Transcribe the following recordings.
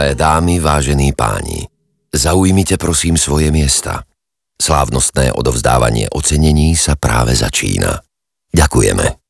Milé dámy, vážení páni, zaujmite prosím svoje miesta. Slávnostné odovzdávanie ocenení sa práve začína. Ďakujeme.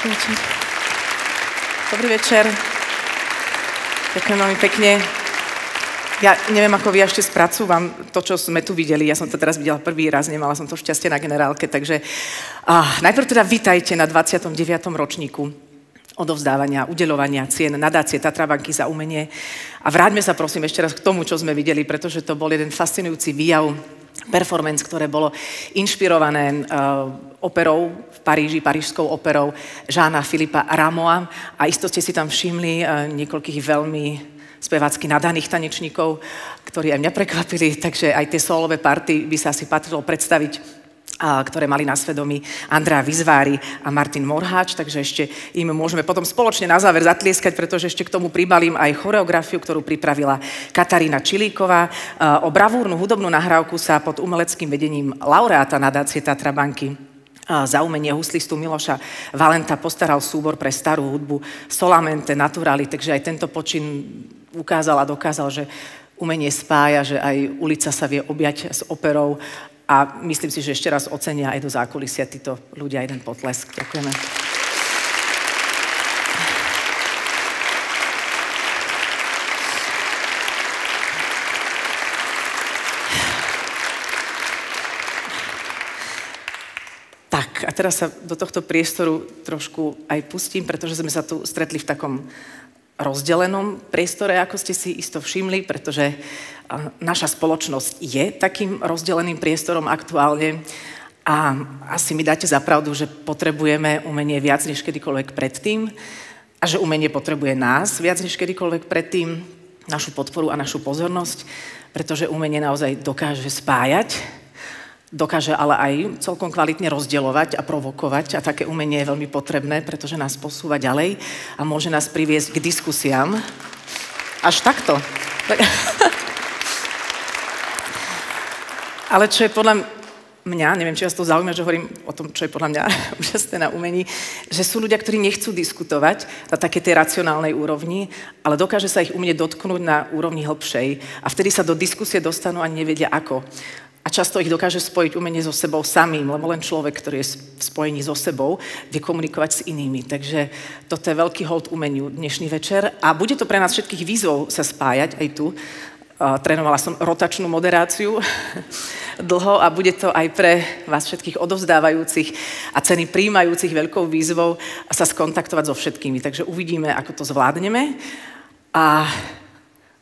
Dobrý večer. Ďakujem veľmi pekne. Ja neviem, ako vy ešte spracúvam to, čo sme tu videli. Ja som to teraz videla prvý raz, nemala som to šťastie na generálke, takže najprv teda vítajte na 29. ročníku odovzdávania, udeľovania cien nadácie Tatrabanky za umenie. A vráťme sa prosím ešte raz k tomu, čo sme videli, pretože to bol jeden fascinujúci výjav, performance, ktoré bolo inšpirované operou v Paríži, parížskou operou Jeana Philippa Rameau. A isto ste si tam všimli niekoľkých veľmi spevácky nadaných tanečníkov, ktorí aj mňa prekvapili, takže aj tie solové party by sa asi patrilo predstaviť, ktoré mali na svedomí Andrea Vizvári a Martin Morháč, takže ešte im môžeme potom spoločne na záver zatlieskať, pretože ešte k tomu pribalím aj choreografiu, ktorú pripravila Katarína Čilíková. O bravúrnu hudobnú nahrávku sa pod umeleckým vedením laureáta nadácie Tatrabanky za umenie huslistu Miloša Valenta postaral súbor pre starú hudbu Solamente Naturali, takže aj tento počin ukázal a dokázal, že umenie spája, že aj ulica sa vie objať s operou a myslím si, že ešte raz ocenia aj do zákulisia títo ľudia jeden potlesk. Ďakujeme. Tak, a teraz sa do tohto priestoru trošku aj pustím, pretože sme sa tu stretli v takom rozdelenom priestore, ako ste si isto všimli, pretože naša spoločnosť je takým rozdeleným priestorom aktuálne a asi mi dáte za pravdu, že potrebujeme umenie viac než kedykoľvek predtým a že umenie potrebuje nás viac než kedykoľvek predtým, našu podporu a našu pozornosť, pretože umenie naozaj dokáže spájať, dokáže ale aj celkom kvalitne rozdeľovať a provokovať a také umenie je veľmi potrebné, pretože nás posúva ďalej a môže nás priviesť k diskusiám. Až takto. Ale čo je podľa mňa, neviem, či vás to zaujíma, že hovorím o tom, čo je podľa mňa úžasné na umení, že sú ľudia, ktorí nechcú diskutovať na také tej racionálnej úrovni, ale dokáže sa ich umenie dotknúť na úrovni hlbšej a vtedy sa do diskusie dostanú a nevedia ako. A často ich dokáže spojiť umenie so sebou samým, lebo len človek, ktorý je v spojení so sebou, vie komunikovať s inými. Takže toto je veľký hold umeniu dnešný večer. A bude to pre nás všetkých výzvou sa spájať aj tu. Trénovala som rotačnú moderáciu dlho a bude to aj pre vás všetkých odovzdávajúcich a ceny prijímajúcich veľkou výzvou sa skontaktovať so všetkými. Takže uvidíme, ako to zvládneme. A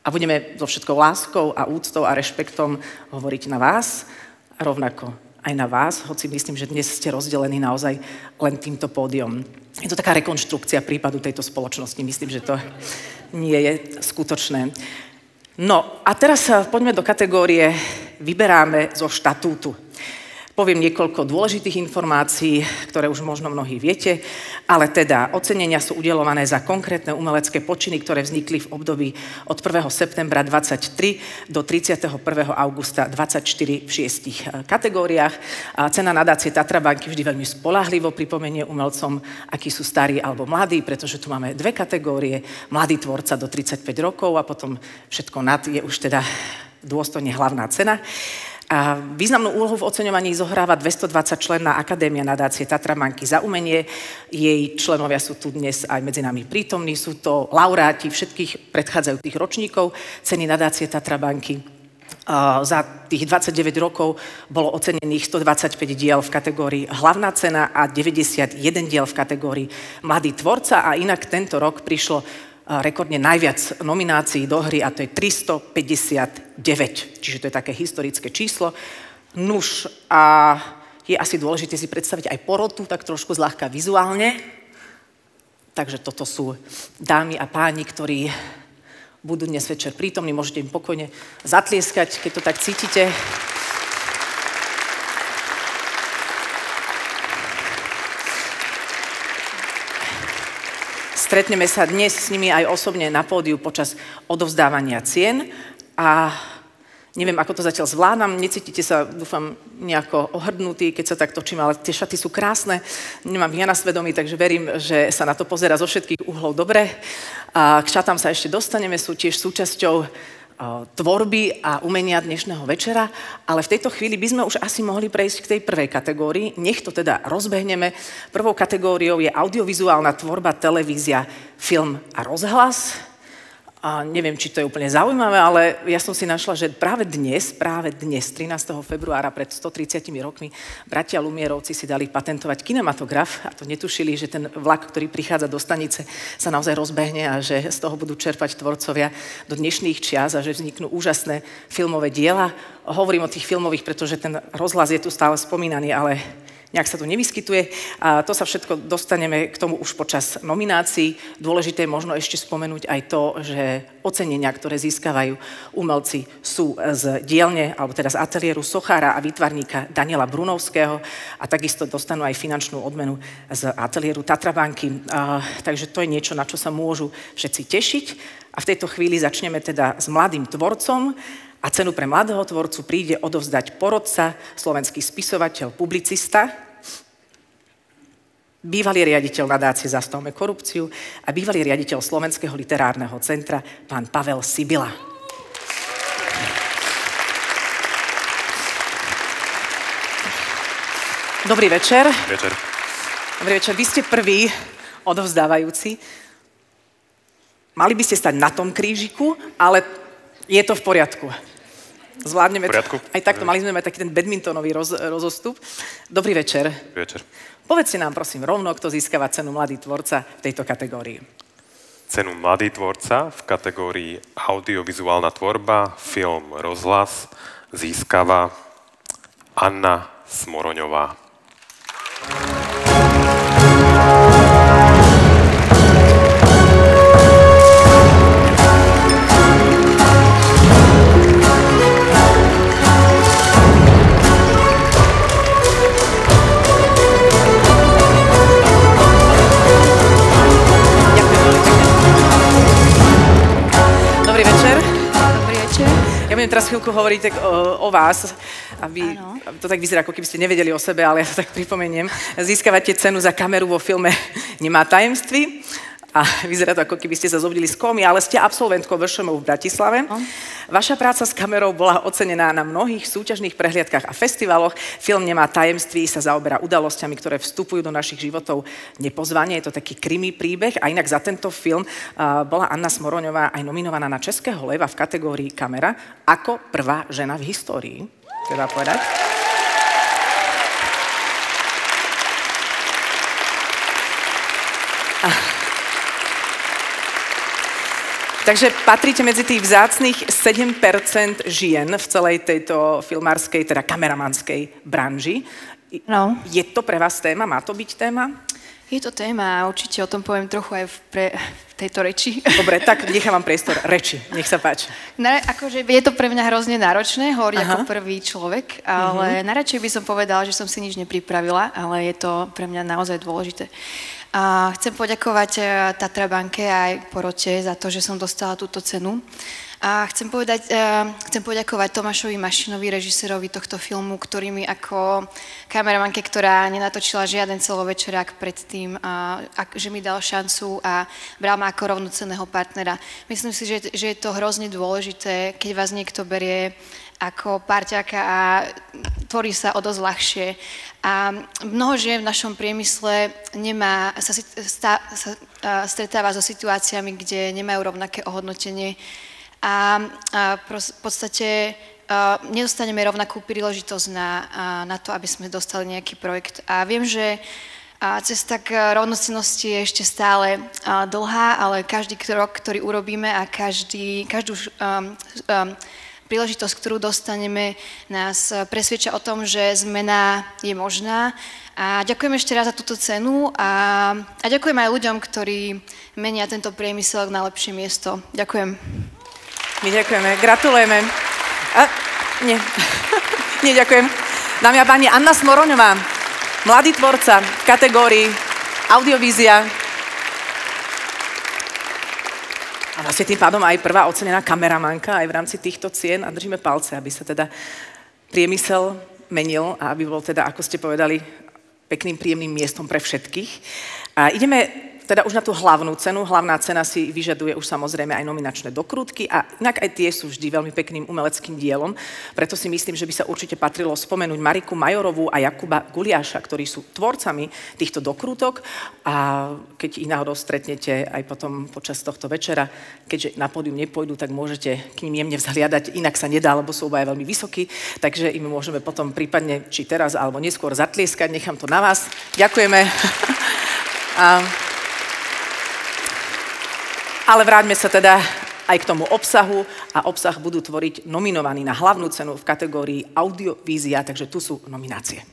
budeme so všetkou láskou a úctou a rešpektom hovoriť na vás, a rovnako aj na vás, hoci myslím, že dnes ste rozdelení naozaj len týmto pódium. Je to taká rekonštrukcia prípadu tejto spoločnosti, myslím, že to nie je skutočné. No a teraz poďme do kategórie Vyberáme zo štatútu. Poviem niekoľko dôležitých informácií, ktoré už možno mnohí viete, ale teda ocenenia sú udeľované za konkrétne umelecké počiny, ktoré vznikli v období od 1. septembra 23 do 31. augusta 24 v 6 kategóriách. A cena nadácie Tatrabanky vždy veľmi spoľahlivo pripomenie umelcom, akí sú starí alebo mladí, pretože tu máme dve kategórie, mladý tvorca do 35 rokov a potom všetko nad je už teda dôstojne hlavná cena. A významnú úlohu v oceňovaní zohráva 220 členná Akadémia nadácie Tatrabanky za umenie. Jej členovia sú tu dnes aj medzi nami prítomní. Sú to laureáti všetkých predchádzajúcich ročníkov ceny nadácie Tatrabanky. Za tých 29 rokov bolo ocenených 125 diel v kategórii hlavná cena a 91 diel v kategórii mladý tvorca. A inak tento rok prišlo rekordne najviac nominácií do hry a to je 359. Čiže to je také historické číslo. Nuž a je asi dôležité si predstaviť aj porotu, tak trošku zľahka vizuálne. Takže toto sú dámy a páni, ktorí budú dnes večer prítomní. Môžete im pokojne zatlieskať, keď to tak cítite. Stretneme sa dnes s nimi aj osobne na pódiu počas odovzdávania cien a neviem, ako to zatiaľ zvládam, necítite sa, dúfam, nejako ohrdnutí, keď sa tak točím, ale tie šaty sú krásne, nemám ich ja na svedomí, takže verím, že sa na to pozerá zo všetkých uhlov dobre. A k šatám sa ešte dostaneme, sú tiež súčasťou tvorby a umenia dnešného večera, ale v tejto chvíli by sme už asi mohli prejsť k tej prvej kategórii. Nech to teda rozbehneme. Prvou kategóriou je audiovizuálna tvorba, televízia, film a rozhlas. A neviem, či to je úplne zaujímavé, ale ja som si našla, že práve dnes, 13. februára pred 130 rokmi, bratia Lumierovci si dali patentovať kinematograf a to netušili, že ten vlak, ktorý prichádza do stanice, sa naozaj rozbehne a že z toho budú čerpať tvorcovia do dnešných čias a že vzniknú úžasné filmové diela. Hovorím o tých filmových, pretože ten rozhlas je tu stále spomínaný, ale nejak sa tu nevyskytuje. A to sa všetko dostaneme k tomu už počas nominácií. Dôležité je možno ešte spomenúť aj to, že ocenenia, ktoré získavajú umelci, sú z dielne, alebo teda z ateliéru sochára a výtvarníka Daniela Brunovského a takisto dostanú aj finančnú odmenu z ateliéru Tatrabanky. Takže to je niečo, na čo sa môžu všetci tešiť. A v tejto chvíli začneme teda s mladým tvorcom. A cenu pre mladého tvorcu príde odovzdať porodca, slovenský spisovateľ, publicista, bývalý riaditeľ nadácie Zastavme korupciu a bývalý riaditeľ Slovenského literárneho centra, pán Pavel Sibila. Dobrý večer. Večer. Dobrý večer. Vy ste prvý odovzdávajúci. Mali by ste stať na tom krížiku, ale je to v poriadku. Zvládneme to. Aj takto mali sme mať taký ten badmintonový rozostup. Dobrý večer. Večer. Povedzte nám prosím rovno, kto získava cenu Mladý tvorca v tejto kategórii. Cenu Mladý tvorca v kategórii audiovizuálna tvorba, film, rozhlas získava Anna Smoroňová. Ja budem teraz chvíľku hovoriť o vás, aby to tak vyzerá, ako keby ste nevedeli o sebe, ale ja to tak pripomeniem. Získavate cenu za kameru vo filme Nemá tajemství a vyzerá to, ako keby ste sa zobudili z komy, ale ste absolventkou VŠMU v Bratislave. Vaša práca s kamerou bola ocenená na mnohých súťažných prehliadkach a festivaloch. Film Nemá tajemství sa zaoberá udalosťami, ktoré vstupujú do našich životov nepozvanie. Je to taký krimi príbeh a inak za tento film bola Anna Smoroňová aj nominovaná na Českého leva v kategórii kamera ako prvá žena v histórii. Treba povedať. Takže patríte medzi tých vzácnych 7% žien v celej tejto filmárskej, teda kameramanskej branži. No. Je to pre vás téma? Má to byť téma? Je to téma a určite o tom poviem trochu aj v tejto reči. Dobre, tak nechám vám priestor reči. Nech sa páči. Akože je to pre mňa hrozne náročné hovoriť ako prvý človek, ale najradšej by som povedala, že som si nič nepripravila, ale je to pre mňa naozaj dôležité. A chcem poďakovať Tatrabanke aj porote za to, že som dostala túto cenu. A chcem poďakovať Tomášovi Mašinovi, režisérovi tohto filmu, ktorý mi ako kameramanke, ktorá nenatočila žiaden celovečerák predtým, že mi dal šancu a bral ma ako rovnocenného partnera. Myslím si, že je to hrozne dôležité, keď vás niekto berie ako parťáka a tvorí sa o dosť ľahšie. A mnoho žien v našom priemysle sa stretáva so situáciami, kde nemajú rovnaké ohodnotenie a v podstate nedostaneme rovnakú príležitosť na to, aby sme dostali nejaký projekt. A viem, že cesta k rovnocennosti je ešte stále dlhá, ale každý krok, ktorý urobíme a každú príležitosť, ktorú dostaneme, nás presvedčia o tom, že zmena je možná. A ďakujem ešte raz za túto cenu a ďakujem aj ľuďom, ktorí menia tento priemysel na lepšie miesto. Ďakujem. My ďakujeme, gratulujeme. Nie, ďakujem. Dámy a páni, Anna Smoroňová, mladý tvorca v kategórii audiovízia. A vlastne tým pádom aj prvá ocenená kameramanka aj v rámci týchto cien a držíme palce, aby sa teda priemysel menil a aby bol teda, ako ste povedali, pekným, príjemným miestom pre všetkých. A ideme teda už na tú hlavnú cenu. Hlavná cena si vyžaduje už samozrejme aj nominačné dokrutky a inak aj tie sú vždy veľmi pekným umeleckým dielom. Preto si myslím, že by sa určite patrilo spomenúť Mariku Majorovú a Jakuba Guliáša, ktorí sú tvorcami týchto dokrutok. A keď ich náhodou stretnete aj potom počas tohto večera, keďže na pódium nepôjdu, tak môžete k ním jemne vzhliadať. Inak sa nedá, lebo sú obaja veľmi vysokí, takže im môžeme potom prípadne, či teraz alebo neskôr zatlieskať. Nechám to na vás. Ďakujeme. Ale vráťme sa teda aj k tomu obsahu a obsah budú tvoriť nominovaní na hlavnú cenu v kategórii Audiovízia, takže tu sú nominácie.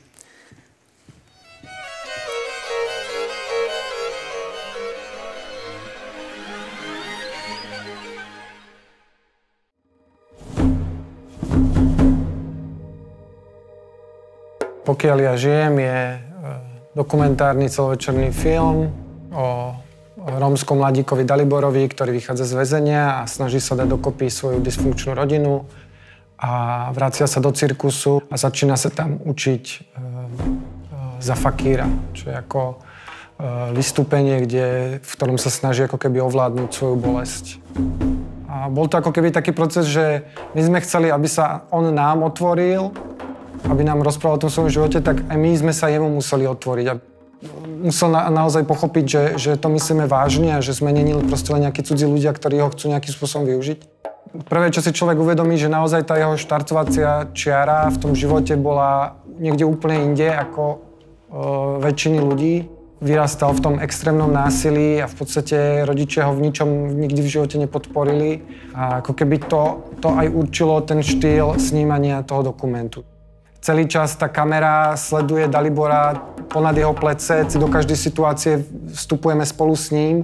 Pokiaľ ja žijem je dokumentárny celovečerný film o rómskom mladíkovi Daliborovi, ktorý vychádza z väzenia a snaží sa dať dokopy svoju dysfunkčnú rodinu a vracia sa do cirkusu a začína sa tam učiť za fakíra, čo je ako vystúpenie, v ktorom sa snaží ako keby ovládnuť svoju bolesť. A bol to ako keby taký proces, že my sme chceli, aby sa on nám otvoril, aby nám rozprával o tom svojom živote, tak aj my sme sa jemu museli otvoriť. A musel naozaj pochopiť, že to myslíme vážne a že sme nenili proste len nejakí cudzí ľudia, ktorí ho chcú nejakým spôsobom využiť. Prvé, čo si človek uvedomí, že naozaj tá jeho štartovacia čiara v tom živote bola niekde úplne inde ako väčšiny ľudí. Vyrastal v tom extrémnom násilí a v podstate rodičia ho v ničom nikdy v živote nepodporili. A ako keby to aj určilo ten štýl snímania toho dokumentu. Celý čas tá kamera sleduje Dalibora ponad jeho plece, do každej situácie vstupujeme spolu s ním,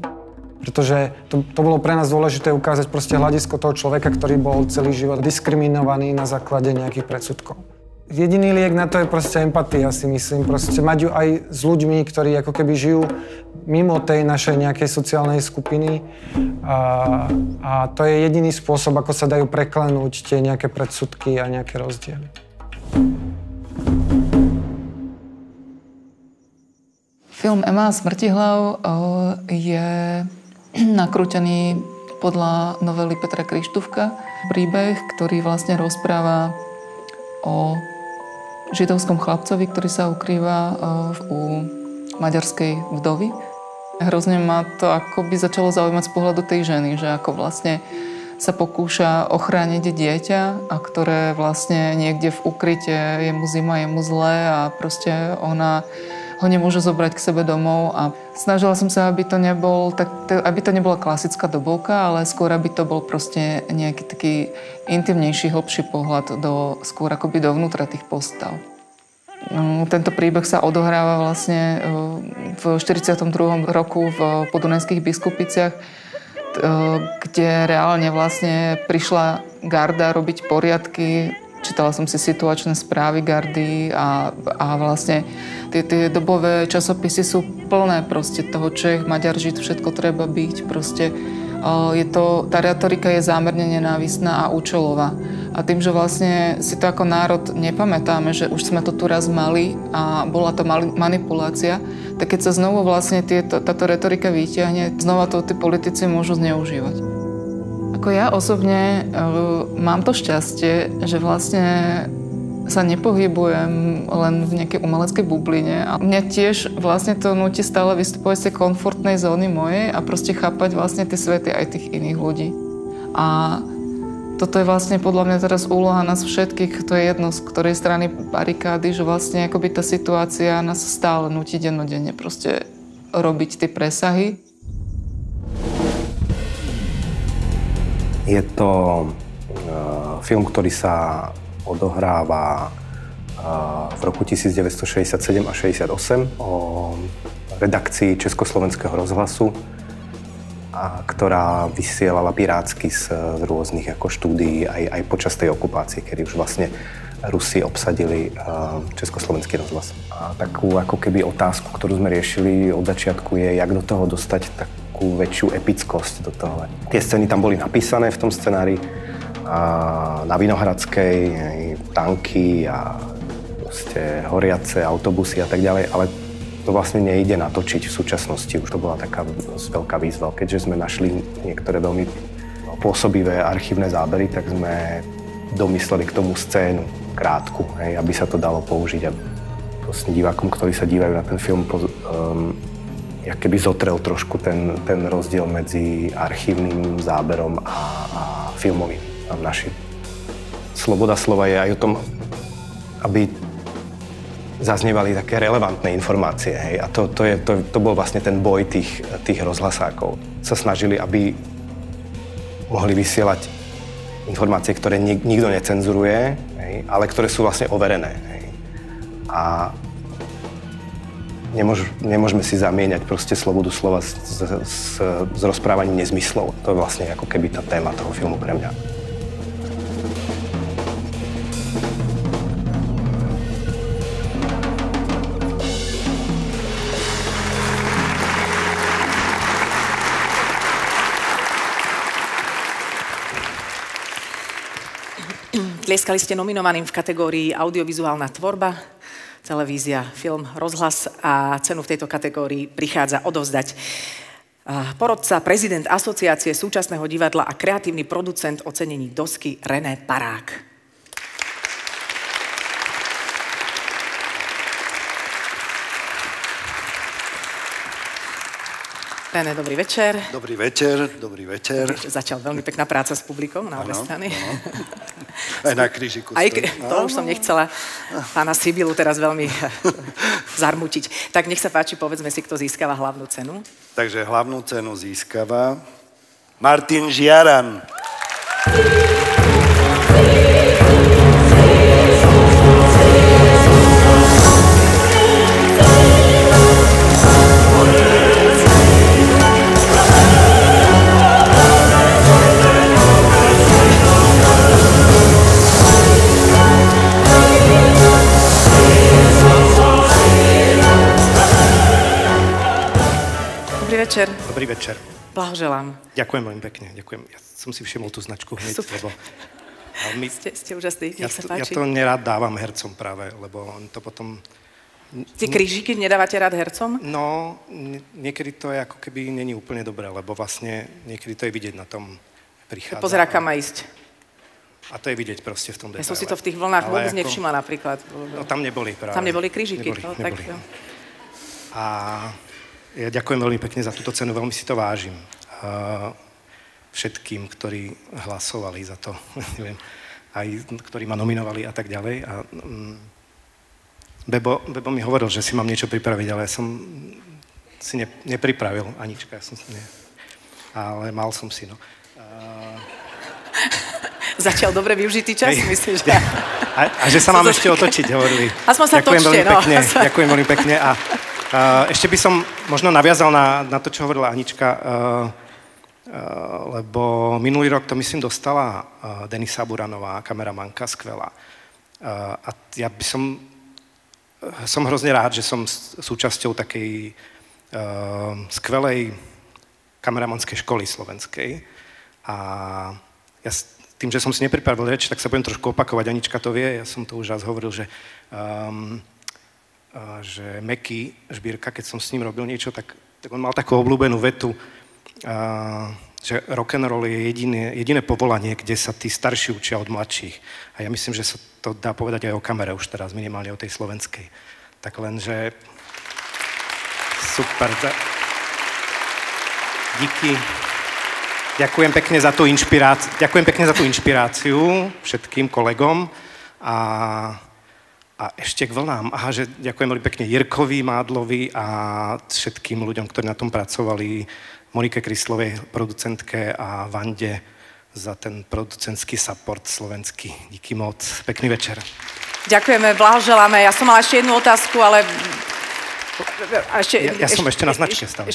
pretože to bolo pre nás dôležité ukázať proste hľadisko toho človeka, ktorý bol celý život diskriminovaný na základe nejakých predsudkov. Jediný liek na to je proste empatia, si myslím, proste mať ju aj s ľuďmi, ktorí ako keby žijú mimo tej našej nejakej sociálnej skupiny a to je jediný spôsob, ako sa dajú preklenúť tie nejaké predsudky a nejaké rozdiely. Film Ema a Smrtihlav je nakrútený podľa novely Petra Krištúfka. Príbeh, ktorý vlastne rozpráva o židovskom chlapcovi, ktorý sa ukrýva u maďarskej vdovy. Hrozne ma to akoby začalo zaujímať z pohľadu tej ženy, že ako vlastne sa pokúša ochrániť dieťa, a ktoré vlastne niekde v ukryte, je mu zima, je mu zlé a proste ona ho nemôže zobrať k sebe domov a snažila som sa, aby to nebola klasická dobovka, ale skôr, aby to bol proste nejaký taký intimnejší, hlbší pohľad skôr akoby dovnútra tých postav. Tento príbeh sa odohráva vlastne v 42. roku v Podunajských Biskupiciach, kde reálne vlastne prišla garda robiť poriadky. Čítala som si situačné správy gardy a vlastne tie dobové časopisy sú plné proste toho Čech, Maďar, Žid, všetko treba byť. Proste tá retorika je zámerne nenávistná a účelová. A tým, že vlastne si to ako národ nepamätáme, že už sme to tu raz mali a bola to manipulácia, tak keď sa znovu vlastne táto retorika vyťahne, znova to tí politici môžu zneužívať. Ako ja osobne mám to šťastie, že vlastne sa nepohybujem len v nejakej umeleckej bubline a mňa tiež vlastne to nutí stále vystupovať z tej komfortnej zóny mojej a proste chápať vlastne tie svety aj tých iných ľudí. A toto je vlastne podľa mňa teraz úloha nás všetkých, to je jedno z ktorej strany barikády, že vlastne akoby tá situácia nás stále nutí dennodenne proste robiť tie presahy. Je to film, ktorý sa odohráva v roku 1967 a 68 o redakcii Československého rozhlasu, ktorá vysielala pirátsky z rôznych ako štúdií aj počas tej okupácie, kedy už vlastne Rusi obsadili Československý rozhlas. A takú ako keby otázku, ktorú sme riešili od začiatku je, jak do toho dostať takú väčšiu epickosť do toho. Tie scény tam boli napísané v tom scenári na Vinohradskej, tanky a proste horiace autobusy a tak ďalej, ale to vlastne nejde natočiť v súčasnosti. Už to bola taká veľká výzva. Keďže sme našli niektoré veľmi pôsobivé archívne zábery, tak sme domysleli k tomu scénu krátku, hej, aby sa to dalo použiť. A vlastne divákom, ktorí sa dívajú na ten film, jak keby zotrel trošku ten rozdiel medzi archívnym záberom a filmovým a našim. Sloboda slova je aj o tom, aby zaznievali také relevantné informácie. Hej. A to bol vlastne ten boj tých rozhlasákov. Sa snažili, aby mohli vysielať informácie, ktoré nikto necenzuruje, hej, ale ktoré sú vlastne overené. Hej. A nemôžeme si zamieňať proste slobodu slova s rozprávaním nezmyslov. To je vlastne ako keby tá téma toho filmu pre mňa. Tlieskali ste nominovaným v kategórii audiovizuálna tvorba, televízia, film, rozhlas a cenu v tejto kategórii prichádza odovzdať porodca, prezident Asociácie súčasného divadla a kreatívny producent ocenení Dosky René Parák. René, dobrý večer. Dobrý večer, dobrý večer. Začal veľmi pekná práca s publikom na obe strany. Aj na krížiku. To už som nechcela pána Sibilu teraz veľmi zarmutiť. Tak nech sa páči, povedzme si, kto získava hlavnú cenu. Takže hlavnú cenu získava Martin Žiaran. Večer. Dobrý večer. Blahoželám. Ďakujem veľmi pekne, ďakujem. Ja som si všimol tú značku hneď, lebo... Ste úžasní, nech sa páči. Ja to nerád dávam hercom práve, lebo to potom... Tie krížiky nedávate rád hercom? No, niekedy to je ako keby není úplne dobré, lebo vlastne niekedy to je vidieť na tom prichádza. Pozerá, kam má ísť. A to je vidieť proste v tom detaile. Ja som si to v tých vlnách vôbec nevšimla napríklad. No tam neboli práve. Tam neboli krížiky. Neboli. A... Ja ďakujem veľmi pekne za túto cenu, veľmi si to vážim. Všetkým, ktorí hlasovali za to, neviem, aj ktorí ma nominovali a tak ďalej. A, Bebo mi hovoril, že si mám niečo pripraviť, ale ja som si nepripravil, Anička, ale mal som si, no. Začal dobre využitý čas, myslíš? A že sa mám ešte otočiť, hovorili. Aspoň sa točte, no. Ďakujem veľmi pekne a ešte by som možno naviazal na to, čo hovorila Anička, lebo minulý rok to myslím dostala Denisa Buranová, kameramanka, skvelá. A ja by som hrozne rád, že som súčasťou takej skvelej kameramanskej školy slovenskej. A ja tým, že som si nepripravil reč, tak sa budem trošku opakovať. Anička to vie, ja som to už raz hovoril, že Meky Žbírka, keď som s ním robil niečo, tak on mal takú obľúbenú vetu, že rock'n'roll je jediné povolanie, kde sa tí starší učia od mladších. A ja myslím, že sa to dá povedať aj o kamere už teraz, minimálne o tej slovenskej. Tak len, že super. Díky. Ďakujem pekne za tú inšpiráciu všetkým kolegom a ešte k vlnám. Aha, že ďakujem veľmi pekne Jirkovi Mádlovi a všetkým ľuďom, ktorí na tom pracovali, Monike Kryslovej, producentke a Vande za ten producentský support slovenský. Díky moc. Pekný večer. Ďakujeme, blahoželáme. Ja som mala ešte jednu otázku, ale... Ja som ešte na značke stále.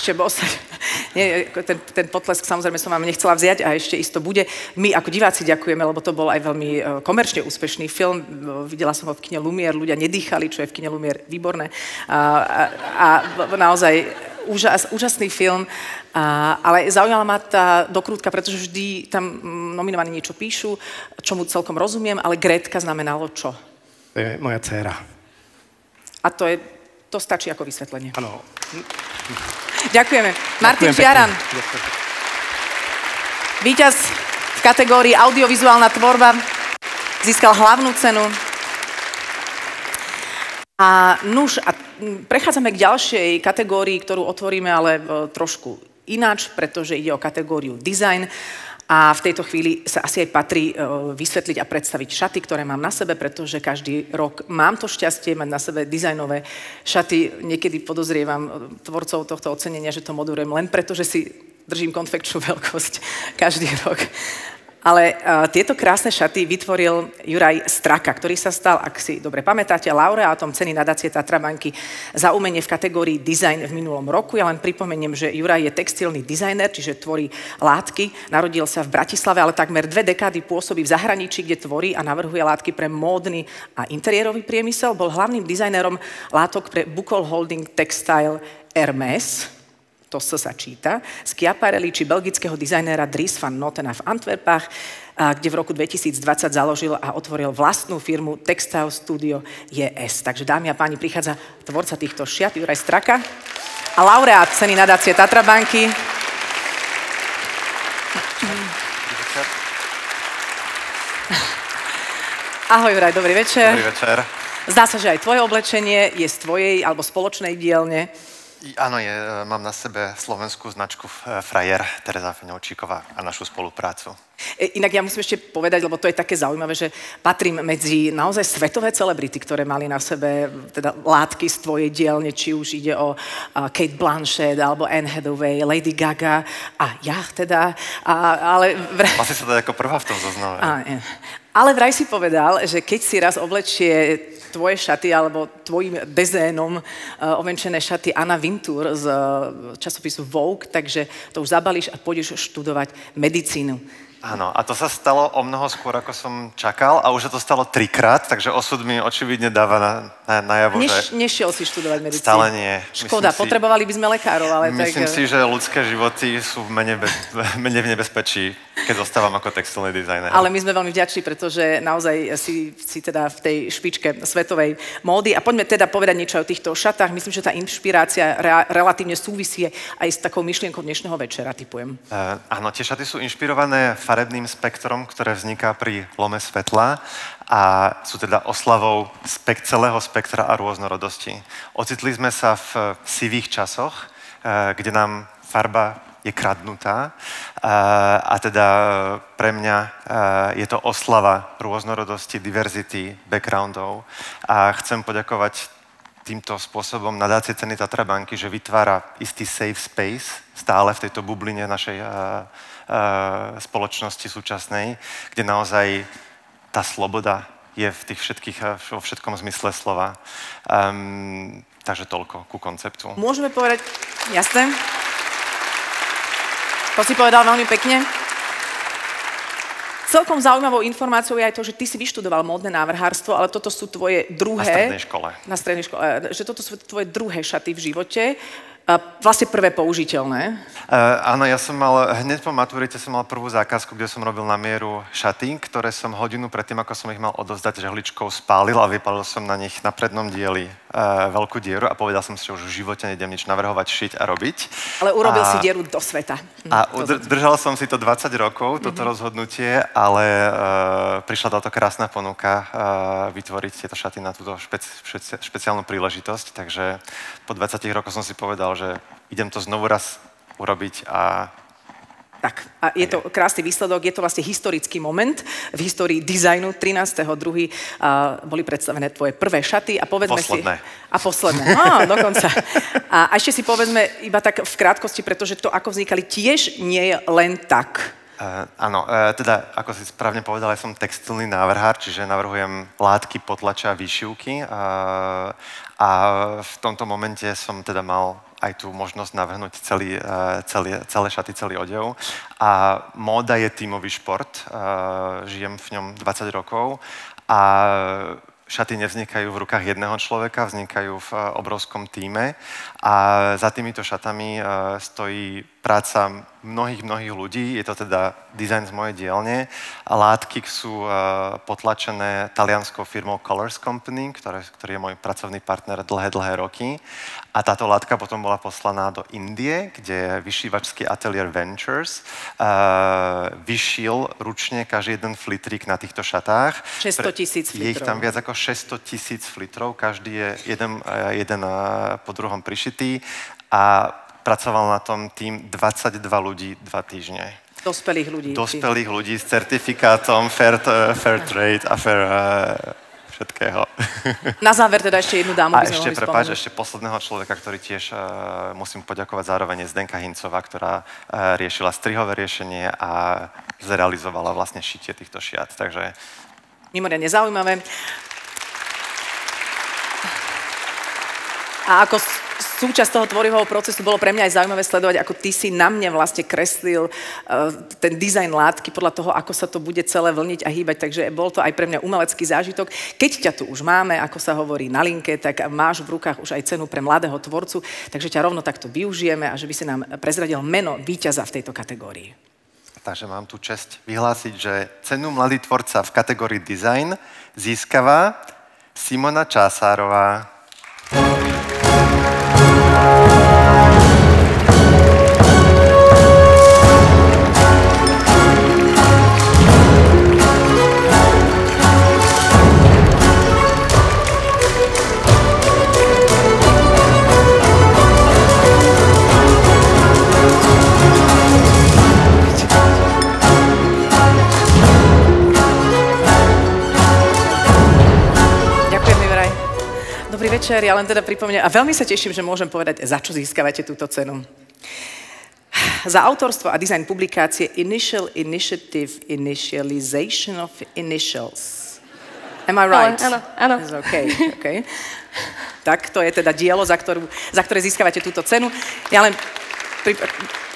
Ten potlesk samozrejme som vám nechcela vziať a ešte isto bude. My ako diváci ďakujeme, lebo to bol aj veľmi komerčne úspešný film. Videla som ho v kine Lumière, ľudia nedýchali, čo je v kine Lumière výborné. A naozaj úžasný film. Ale zaujala ma tá dokrútka, pretože vždy tam nominovaní niečo píšu, čomu celkom rozumiem, ale Grétka znamenalo čo? To je moja dcéra. A to je To stačí ako vysvetlenie. Áno. Ďakujeme. Martin Žiaran. Víťaz v kategórii audiovizuálna tvorba získal hlavnú cenu. A prechádzame k ďalšej kategórii, ktorú otvoríme ale trošku ináč, pretože ide o kategóriu design. A v tejto chvíli sa asi aj patrí vysvetliť a predstaviť šaty, ktoré mám na sebe, pretože každý rok mám to šťastie mať na sebe dizajnové šaty. Niekedy podozrievam tvorcov tohto ocenenia, že to modurujem len preto, že si držím konfekčnú veľkosť každý rok. Ale tieto krásne šaty vytvoril Juraj Straka, ktorý sa stal, ak si dobre pamätáte, laureátom ceny nadácie Tatra banky za umenie v kategórii design v minulom roku. Ja len pripomeniem, že Juraj je textilný dizajner, čiže tvorí látky. Narodil sa v Bratislave, ale takmer 2 dekády pôsobí v zahraničí, kde tvorí a navrhuje látky pre módny a interiérový priemysel. Bol hlavným dizajnerom látok pre Buchol Holding Textile Hermès, to sa číta, Schiaparelli či belgického dizajnéra Dries van Notena v Antwerpách, kde v roku 2020 založil a otvoril vlastnú firmu Textile Studio JS. Takže dámy a páni, prichádza tvorca týchto šiat, Juraj Straka a laureát ceny nadácie Tatra banky. Ahoj Juraj, dobrý večer. Dobrý večer. Zdá sa, že aj tvoje oblečenie je z tvojej alebo spoločnej dielne. Áno, mám na sebe slovenskú značku Frajer, Tereza Feňovčíková a našu spoluprácu. Inak ja musím ešte povedať, lebo to je také zaujímavé, že patrím medzi naozaj svetové celebrity, ktoré mali na sebe teda látky z tvojej dielne, či už ide o Kate Blanchett, alebo Anne Hathaway, Lady Gaga a ja teda, ale... Asi sa dá ako prvá v tom zozname. Ale vraj si povedal, že keď si raz oblečie tvoje šaty alebo tvojim dezénom ovenčené šaty Anna Wintour z časopisu Vogue, takže to už zabalíš a pôjdeš študovať medicínu. Áno, a to sa stalo o mnoho skôr, ako som čakal a už sa to stalo 3-krát, takže osud mi očividne dáva najavo, že... Nešiel si študovať medicínu. Stále nie. Škoda, potrebovali by sme lekárov, ale myslím si, že ľudské životy sú menej v nebezpečí, keď zostávam ako textilný dizajner. Ale my sme veľmi vďační, pretože naozaj si teda v tej špičke svetovej módy. A poďme teda povedať niečo o týchto šatách. Myslím, že tá inšpirácia relatívne súvisí aj s takou myšlienkou dnešného večera, typujem. Áno, tie šaty sú inšpirované farebným spektrom, ktoré vzniká pri lome svetla a sú teda oslavou celého spektra a rôznorodosti. Ocitli sme sa v sivých časoch, kde nám farba je kradnutá a teda pre mňa je to oslava rôznorodosti, diverzity, backgroundov a chcem poďakovať týmto spôsobom nadácie ceny Tatra banky, že vytvára istý safe space stále v tejto bubline našej spoločnosti súčasnej, kde naozaj tá sloboda je v tých vo všetkom zmysle slova. Takže toľko ku konceptu. Môžeme povedať, jasné. To si povedal veľmi pekne. Celkom zaujímavou informáciou je aj to, že ty si vyštudoval módne návrhárstvo, ale toto sú tvoje druhé... Na strednej škole. Že toto sú tvoje druhé šaty v živote. Vlastne prvé použiteľné. Áno, hneď po maturite som mal prvú zákazku, kde som robil na mieru šaty, ktoré som hodinu predtým, ako som ich mal odovzdať žehličkou, spálil a vypálil som na nich na prednom dieli veľkú dieru a povedal som si, že už v živote nejdem nič navrhovať, šiť a robiť. Ale urobil si dieru do sveta. A držal som si to 20 rokov, toto rozhodnutie, ale prišla táto krásna ponuka vytvoriť tieto šaty na túto špeciálnu príležitosť, takže po 20 rokoch som si povedal, že idem to znovu raz urobiť a... Tak, a je to krásny výsledok, je to vlastne historický moment v histórii dizajnu. 13.2. Boli predstavené tvoje prvé šaty a povedzme posledné. Posledné, dokonca. A ešte si povedzme iba tak v krátkosti, pretože to, ako vznikali, tiež nie je len tak. Áno, teda, ako si správne povedal, ja som textilný návrhár, čiže navrhujem látky, potlače a výšivky a v tomto momente som teda mal aj tú možnosť navrhnúť celé šaty, celý odev. A móda je tímový šport, žijem v ňom 20 rokov a šaty nevznikajú v rukách jedného človeka, vznikajú v obrovskom tíme a za týmito šatami stojí práca mnohých ľudí. Je to teda dizajn z mojej dielne. A látky sú potlačené talianskou firmou Colors Company, ktorý je môj pracovný partner dlhé roky. A táto látka potom bola poslaná do Indie, kde vyšívačský ateliér Ventures vyšil ručne každý jeden flitrík na týchto šatách. 600 000 flitrov. Je ich tam viac ako 600 000 flitrov, každý je jeden po druhom prišitý a pracoval na tom tým 22 ľudí 2 týždne. Dospelých ľudí s certifikátom Fair Trade a Fair všetkého. Na záver teda ešte jednu dámu by sme mohli spomenúť. Ešte posledného človeka, ktorý tiež musím poďakovať zároveň, je Zdenka Hincová, ktorá riešila strihové riešenie a zrealizovala vlastne šitie týchto šiat. Takže mimoriadne zaujímavé. A ako súčasť toho tvorivého procesu bolo pre mňa aj zaujímavé sledovať, ako ty si na mne vlastne kreslil ten dizajn látky podľa toho, ako sa to bude celé vlniť a hýbať. Takže bol to aj pre mňa umelecký zážitok. Keď ťa tu už máme, ako sa hovorí na linke, tak máš v rukách už aj cenu pre mladého tvorcu, takže ťa rovno takto využijeme a že by si nám prezradil meno víťaza v tejto kategórii. Takže mám tu česť vyhlásiť, že cenu Mladý tvorca v kategórii design získava Simona Čásárová. Dobrý večer, ja len teda pripomínam, a veľmi sa teším, že môžem povedať, za čo získavate túto cenu. Za autorstvo a dizajn publikácie Initial Initiative Initialization of Initials. Am I right? Áno. Okay. Tak to je teda dielo, za ktoré získavate túto cenu. Ja len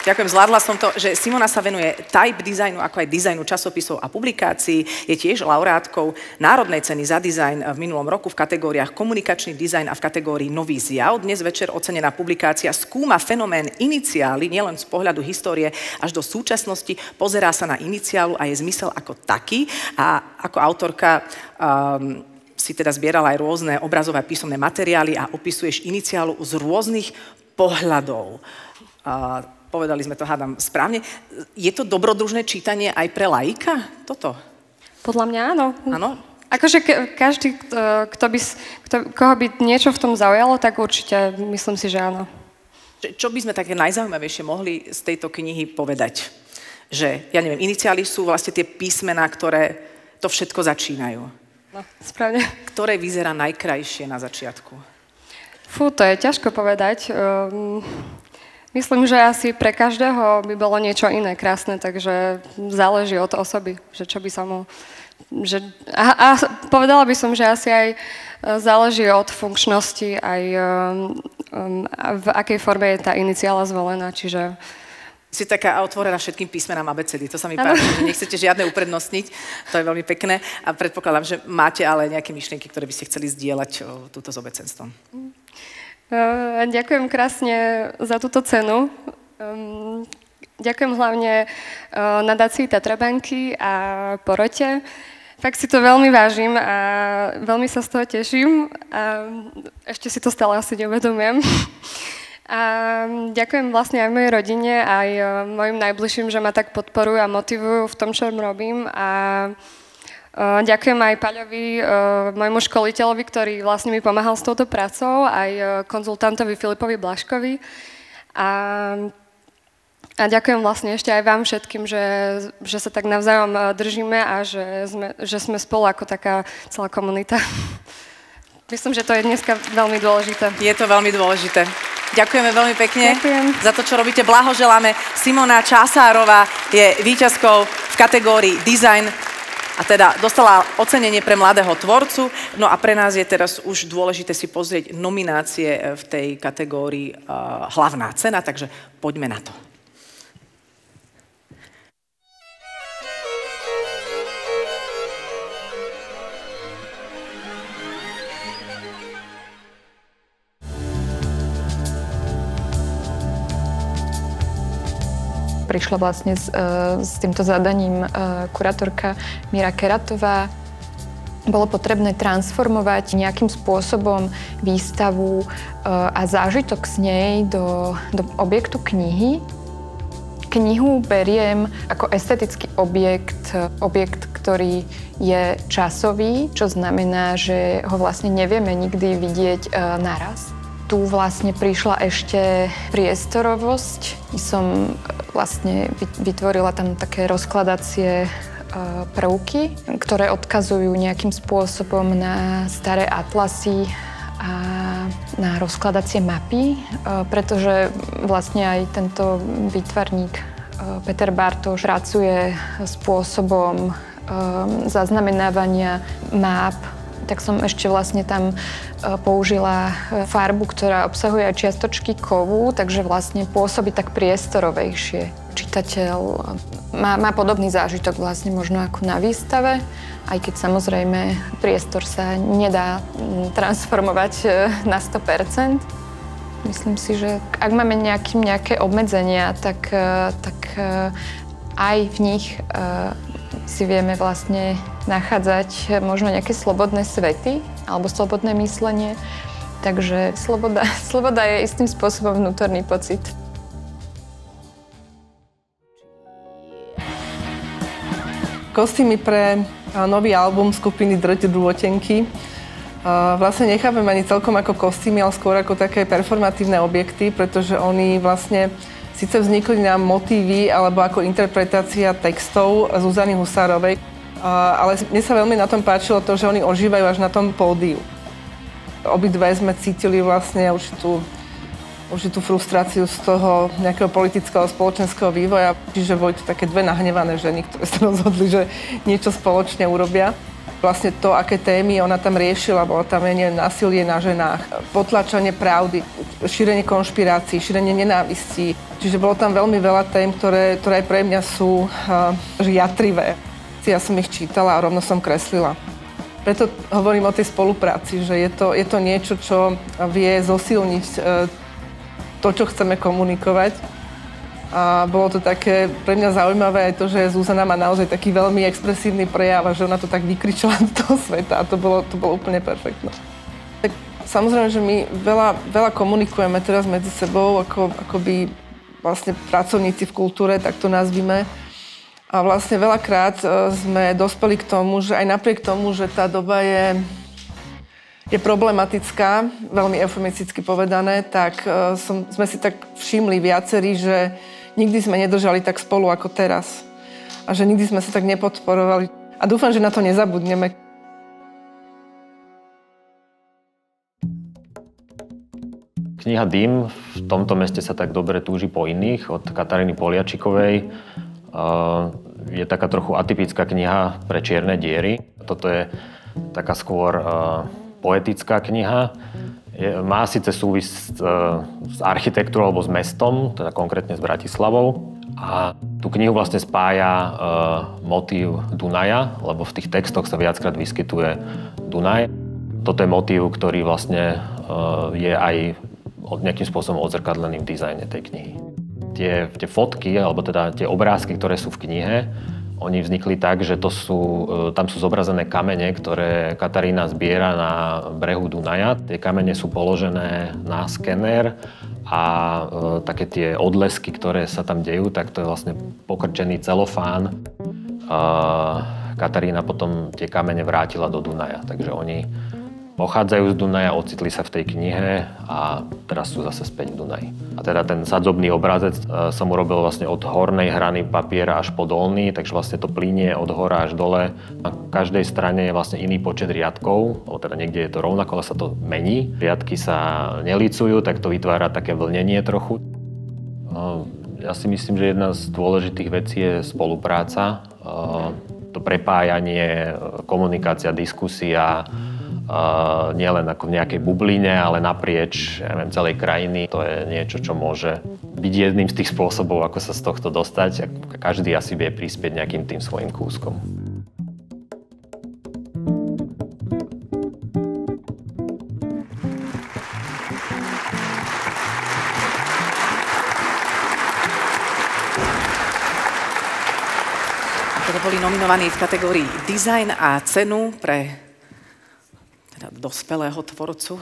ďakujem, zvládla som to, že Simona sa venuje type dizajnu, ako aj dizajnu časopisov a publikácií. Je tiež laureátkou Národnej ceny za dizajn v minulom roku v kategóriách komunikačný dizajn a v kategórii nový zjav. Dnes večer ocenená publikácia skúma fenomén iniciály, nielen z pohľadu histórie až do súčasnosti. Pozerá sa na iniciálu a je zmysel ako taký. A ako autorka si teda zbierala aj rôzne obrazové a písomné materiály a opisuješ iniciálu z rôznych pohľadov. Povedali sme to, hádam, správne. Je to dobrodružné čítanie aj pre laika, toto? Podľa mňa áno. Áno? Akože každý, koho by niečo v tom zaujalo, tak určite myslím si, že áno. Čo by sme také najzaujímavejšie mohli z tejto knihy povedať? Že, ja neviem, iniciály sú vlastne tie písmená, ktoré to všetko začínajú. No, správne. Ktoré vyzerá najkrajšie na začiatku? Fú, to je ťažko povedať. Myslím, že asi pre každého by bolo niečo iné krásne, takže záleží od osoby, že čo by sa mu... A povedala by som, že asi aj záleží od funkčnosti, aj v akej forme je tá iniciála zvolená, čiže... Si taká otvorená všetkým písmenám abecedy, to sa mi páči, že nechcete žiadne uprednostniť, to je veľmi pekné a predpokladám, že máte ale nejaké myšlienky, ktoré by ste chceli zdieľať túto s obecenstvom. Ďakujem krásne za túto cenu. Ďakujem hlavne nadácii Tatrabanky a Porote. Fakt si to veľmi vážim a veľmi sa z toho teším. A ešte si to stále asi neuvedomujem. A ďakujem vlastne aj mojej rodine, aj mojim najbližším, že ma tak podporujú a motivujú v tom, čo robím. A ďakujem aj Paľovi, môjmu školiteľovi, ktorý vlastne mi pomáhal s touto prácou, aj konzultantovi Filipovi Blaškovi. A ďakujem vlastne ešte aj vám všetkým, že sa tak navzájom držíme a že sme spolu ako taká celá komunita. Myslím, že to je dneska veľmi dôležité. Je to veľmi dôležité. Ďakujeme veľmi pekne. Ďakujem. Za to, čo robíte. Blahoželáme. Simona Čásárová je víťazkou v kategórii design a teda dostala ocenenie pre mladého tvorcu. No a pre nás je teraz už dôležité si pozrieť nominácie v tej kategórii hlavná cena, takže poďme na to. prišla vlastne s týmto zadaním kurátorka Míra Keratová. Bolo potrebné transformovať nejakým spôsobom výstavu a zážitok z nej do objektu knihy. Knihu beriem ako estetický objekt, ktorý je časový, čo znamená, že ho vlastne nevieme nikdy vidieť naraz. Tu vlastne prišla ešte priestorovosť. Som vlastne vytvorila tam také rozkladacie prvky, ktoré odkazujú nejakým spôsobom na staré atlasy a na rozkladacie mapy, pretože vlastne aj tento výtvarník Peter Bartoš pracuje spôsobom zaznamenávania map, tak som ešte vlastne tam použila farbu, ktorá obsahuje aj čiastočky kovu, takže vlastne pôsobí tak priestorovejšie. Čitateľ má podobný zážitok vlastne možno ako na výstave, aj keď samozrejme priestor sa nedá transformovať na 100%. Myslím si, že ak máme nejaké obmedzenia, tak aj v nich si vieme vlastne nachádzať možno nejaké slobodné svety alebo slobodné myslenie. Takže sloboda je istým spôsobom vnútorný pocit. Kostýmy pre nový album skupiny Drť drôtenky vlastne nechápem ani celkom ako kostýmy, ale skôr ako také performatívne objekty, pretože oni vlastne síce vznikli na motívy alebo ako interpretácia textov Zuzany Husárovej, ale mne sa veľmi na tom páčilo to, že oni ožívajú až na tom pódiu. Obidve sme cítili vlastne určitú frustráciu z toho nejakého politického a spoločenského vývoja. Čiže boli to také dve nahnevané ženy, ktoré sa rozhodli, že niečo spoločne urobia. Vlastne to, aké témy ona tam riešila, bolo tam násilie na ženách, potlačanie pravdy, šírenie konšpirácií, šírenie nenávistí. Čiže bolo tam veľmi veľa tém, ktoré aj pre mňa sú jadrivé. Ja som ich čítala a rovno som kreslila. Preto hovorím o tej spolupráci, že je to niečo, čo vie zosilniť to, čo chceme komunikovať. A bolo to také pre mňa zaujímavé aj to, že Zuzana má naozaj taký veľmi expresívny prejav a že ona to tak vykričala do toho sveta a to bolo úplne perfektné. Tak samozrejme, že my veľa komunikujeme teraz medzi sebou, akoby vlastne pracovníci v kultúre, tak to nazvime. A vlastne veľakrát sme dospeli k tomu, že aj napriek tomu, že tá doba je problematická, veľmi eufemisticky povedané, tak sme si tak všimli viacerí, že nikdy sme nedržali tak spolu ako teraz. A že nikdy sme sa tak nepodporovali. A dúfam, že na to nezabudneme. Kniha Dym v tomto meste sa tak dobre túži po iných od Kataríny Poliačikovej. Je taká trochu atypická kniha pre čierne diery. Toto je taká skôr poetická kniha. Má síce súvisť s architektúrou alebo s mestom, teda konkrétne s Bratislavou. A tú knihu vlastne spája motív Dunaja, lebo v tých textoch sa viackrát vyskytuje Dunaj. Toto je motív, ktorý vlastne je aj nejakým spôsobom odzrkadlený v dizajne tej knihy. Tie fotky, alebo teda tie obrázky, ktoré sú v knihe, oni vznikli tak, že tam sú zobrazené kamene, ktoré Katarína zbiera na brehu Dunaja. Tie kamene sú položené na skener a také tie odlesky, ktoré sa tam dejú, tak to je vlastne pokrčený celofán. Katarína potom tie kamene vrátila do Dunaja, takže oni pochádzajú z Dunaja, ocitli sa v tej knihe a teraz sú zase späť v Dunaji. A teda ten sadzobný obrázec som urobil vlastne od hornej hrany papiera až po dolný, takže vlastne to plynie od hora až dole. Na každej strane je vlastne iný počet riadkov, alebo teda niekde je to rovnako, ale sa to mení. Riadky sa nelicujú, tak to vytvára také vlnenie trochu. Ja si myslím, že jedna z dôležitých vecí je spolupráca, to prepájanie, komunikácia, diskusia, nielen ako v nejakej bubline, ale naprieč celej krajiny. To je niečo, čo môže byť jedným z tých spôsobov, ako sa z tohto dostať. Každý asi vie prispieť nejakým tým svojím kúskom. boli nominovaní v kategórii Design a cenu pre teda dospelého tvorcu,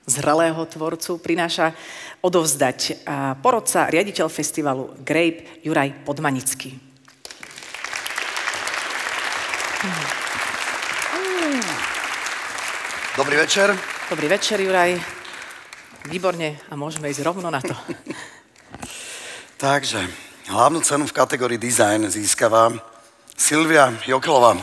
zrelého tvorcu prináša odovzdať porodca, riaditeľ festivalu Grape Juraj Podmanický. Dobrý večer. Dobrý večer, Juraj. Výborne a môžeme ísť rovno na to. Takže, hlavnú cenu v kategórii Design získava Silvia Jokelová.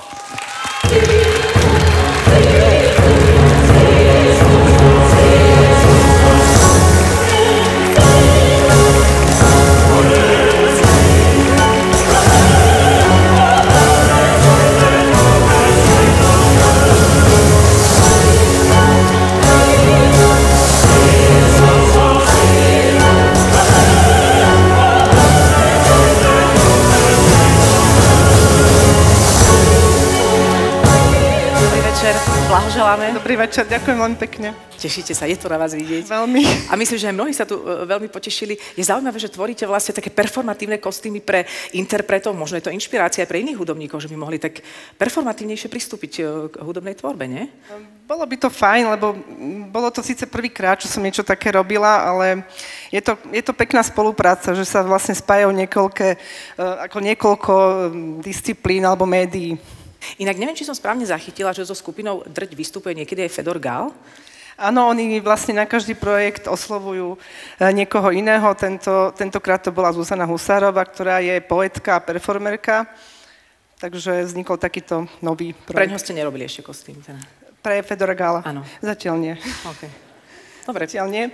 Blahoželáme. Dobrý večer, ďakujem veľmi pekne. Tešíte sa, je to na vás vidieť. Veľmi. A myslím, že aj mnohí sa tu veľmi potešili. Je zaujímavé, že tvoríte vlastne také performatívne kostýmy pre interpretov, možno je to inšpirácia aj pre iných hudobníkov, že by mohli tak performatívnejšie pristúpiť k hudobnej tvorbe, nie? Bolo by to fajn, lebo bolo to síce prvýkrát, čo som niečo také robila, ale je to pekná spolupráca, že sa vlastne spájajú niekoľko disciplín alebo médií. Inak neviem, či som správne zachytila, že so skupinou Drť vystupuje niekedy aj Fedor Gál. Áno, oni vlastne na každý projekt oslovujú niekoho iného. Tentokrát to bola Zuzana Husárová, ktorá je poetka a performerka. Takže vznikol takýto nový projekt. Pre ňo ste nerobili ešte kostým? Teda. Pre Fedora Gála? Áno. Zatiaľ nie. Okay. Dobre. Zatiaľ nie.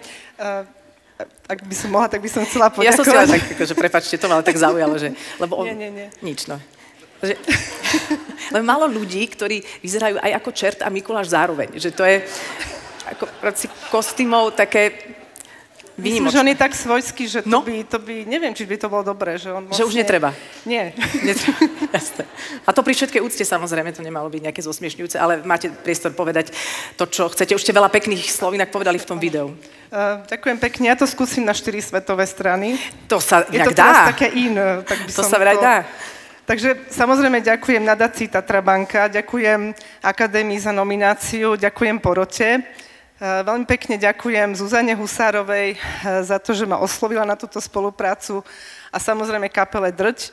Ak by som mohla, tak by som chcela poďakovať. Ja som chcela tak, že prepáčte, to ma ale tak zaujalo, že... Lebo Nie. Nič, no. Len málo ľudí, ktorí vyzerajú aj ako čert a Mikuláš zároveň. Že to je ako práci kostýmov také výnimočné. Myslím, že on je tak svojský, že to by, neviem, či by to bolo dobré. Že už netreba. Nie. Jasné. A to pri všetkej úcte samozrejme, to nemalo byť nejaké zosmiešňujúce, ale máte priestor povedať to, čo chcete. Už ste veľa pekných slovínak povedali v tom videu. Ďakujem pekne. Ja to skúsim na 4 svetové strany. To sa nejak dá. Je to teraz také tak by to sa vraj dá. Takže samozrejme ďakujem nadácii Tatra banka, ďakujem Akadémii za nomináciu, ďakujem porote. Veľmi pekne ďakujem Zuzane Husárovej za to, že ma oslovila na túto spoluprácu a samozrejme kapele Drť.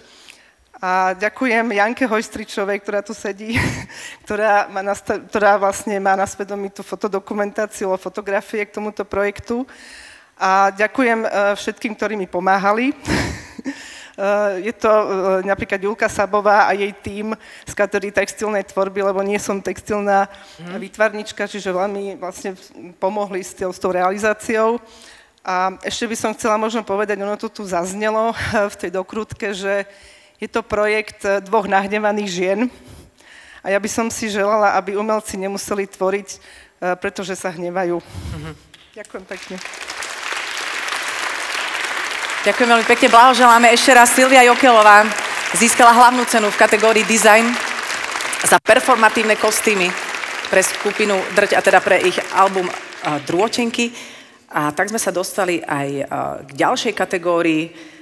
A ďakujem Janke Hojstričovej, ktorá tu sedí, ktorá vlastne má na svedomí tú fotodokumentáciu o fotografie k tomuto projektu. A ďakujem všetkým, ktorí mi pomáhali. Je to napríklad Julka Sabová a jej tím z katedry textilnej tvorby, lebo nie som textilná výtvarnička, čiže veľmi vlastne pomohli s tou realizáciou. A ešte by som chcela možno povedať, ono to tu zaznelo v tej dokrutke, že je to projekt 2 nahnevaných žien a ja by som si želala, aby umelci nemuseli tvoriť, pretože sa hnevajú. Ďakujem pekne. Ďakujem veľmi pekne, blahoželáme. Ešte raz Silvia Jokelová získala hlavnú cenu v kategórii Design za performatívne kostýmy pre skupinu Drť a teda pre ich album Drôtenky. A tak sme sa dostali aj k ďalšej kategórii.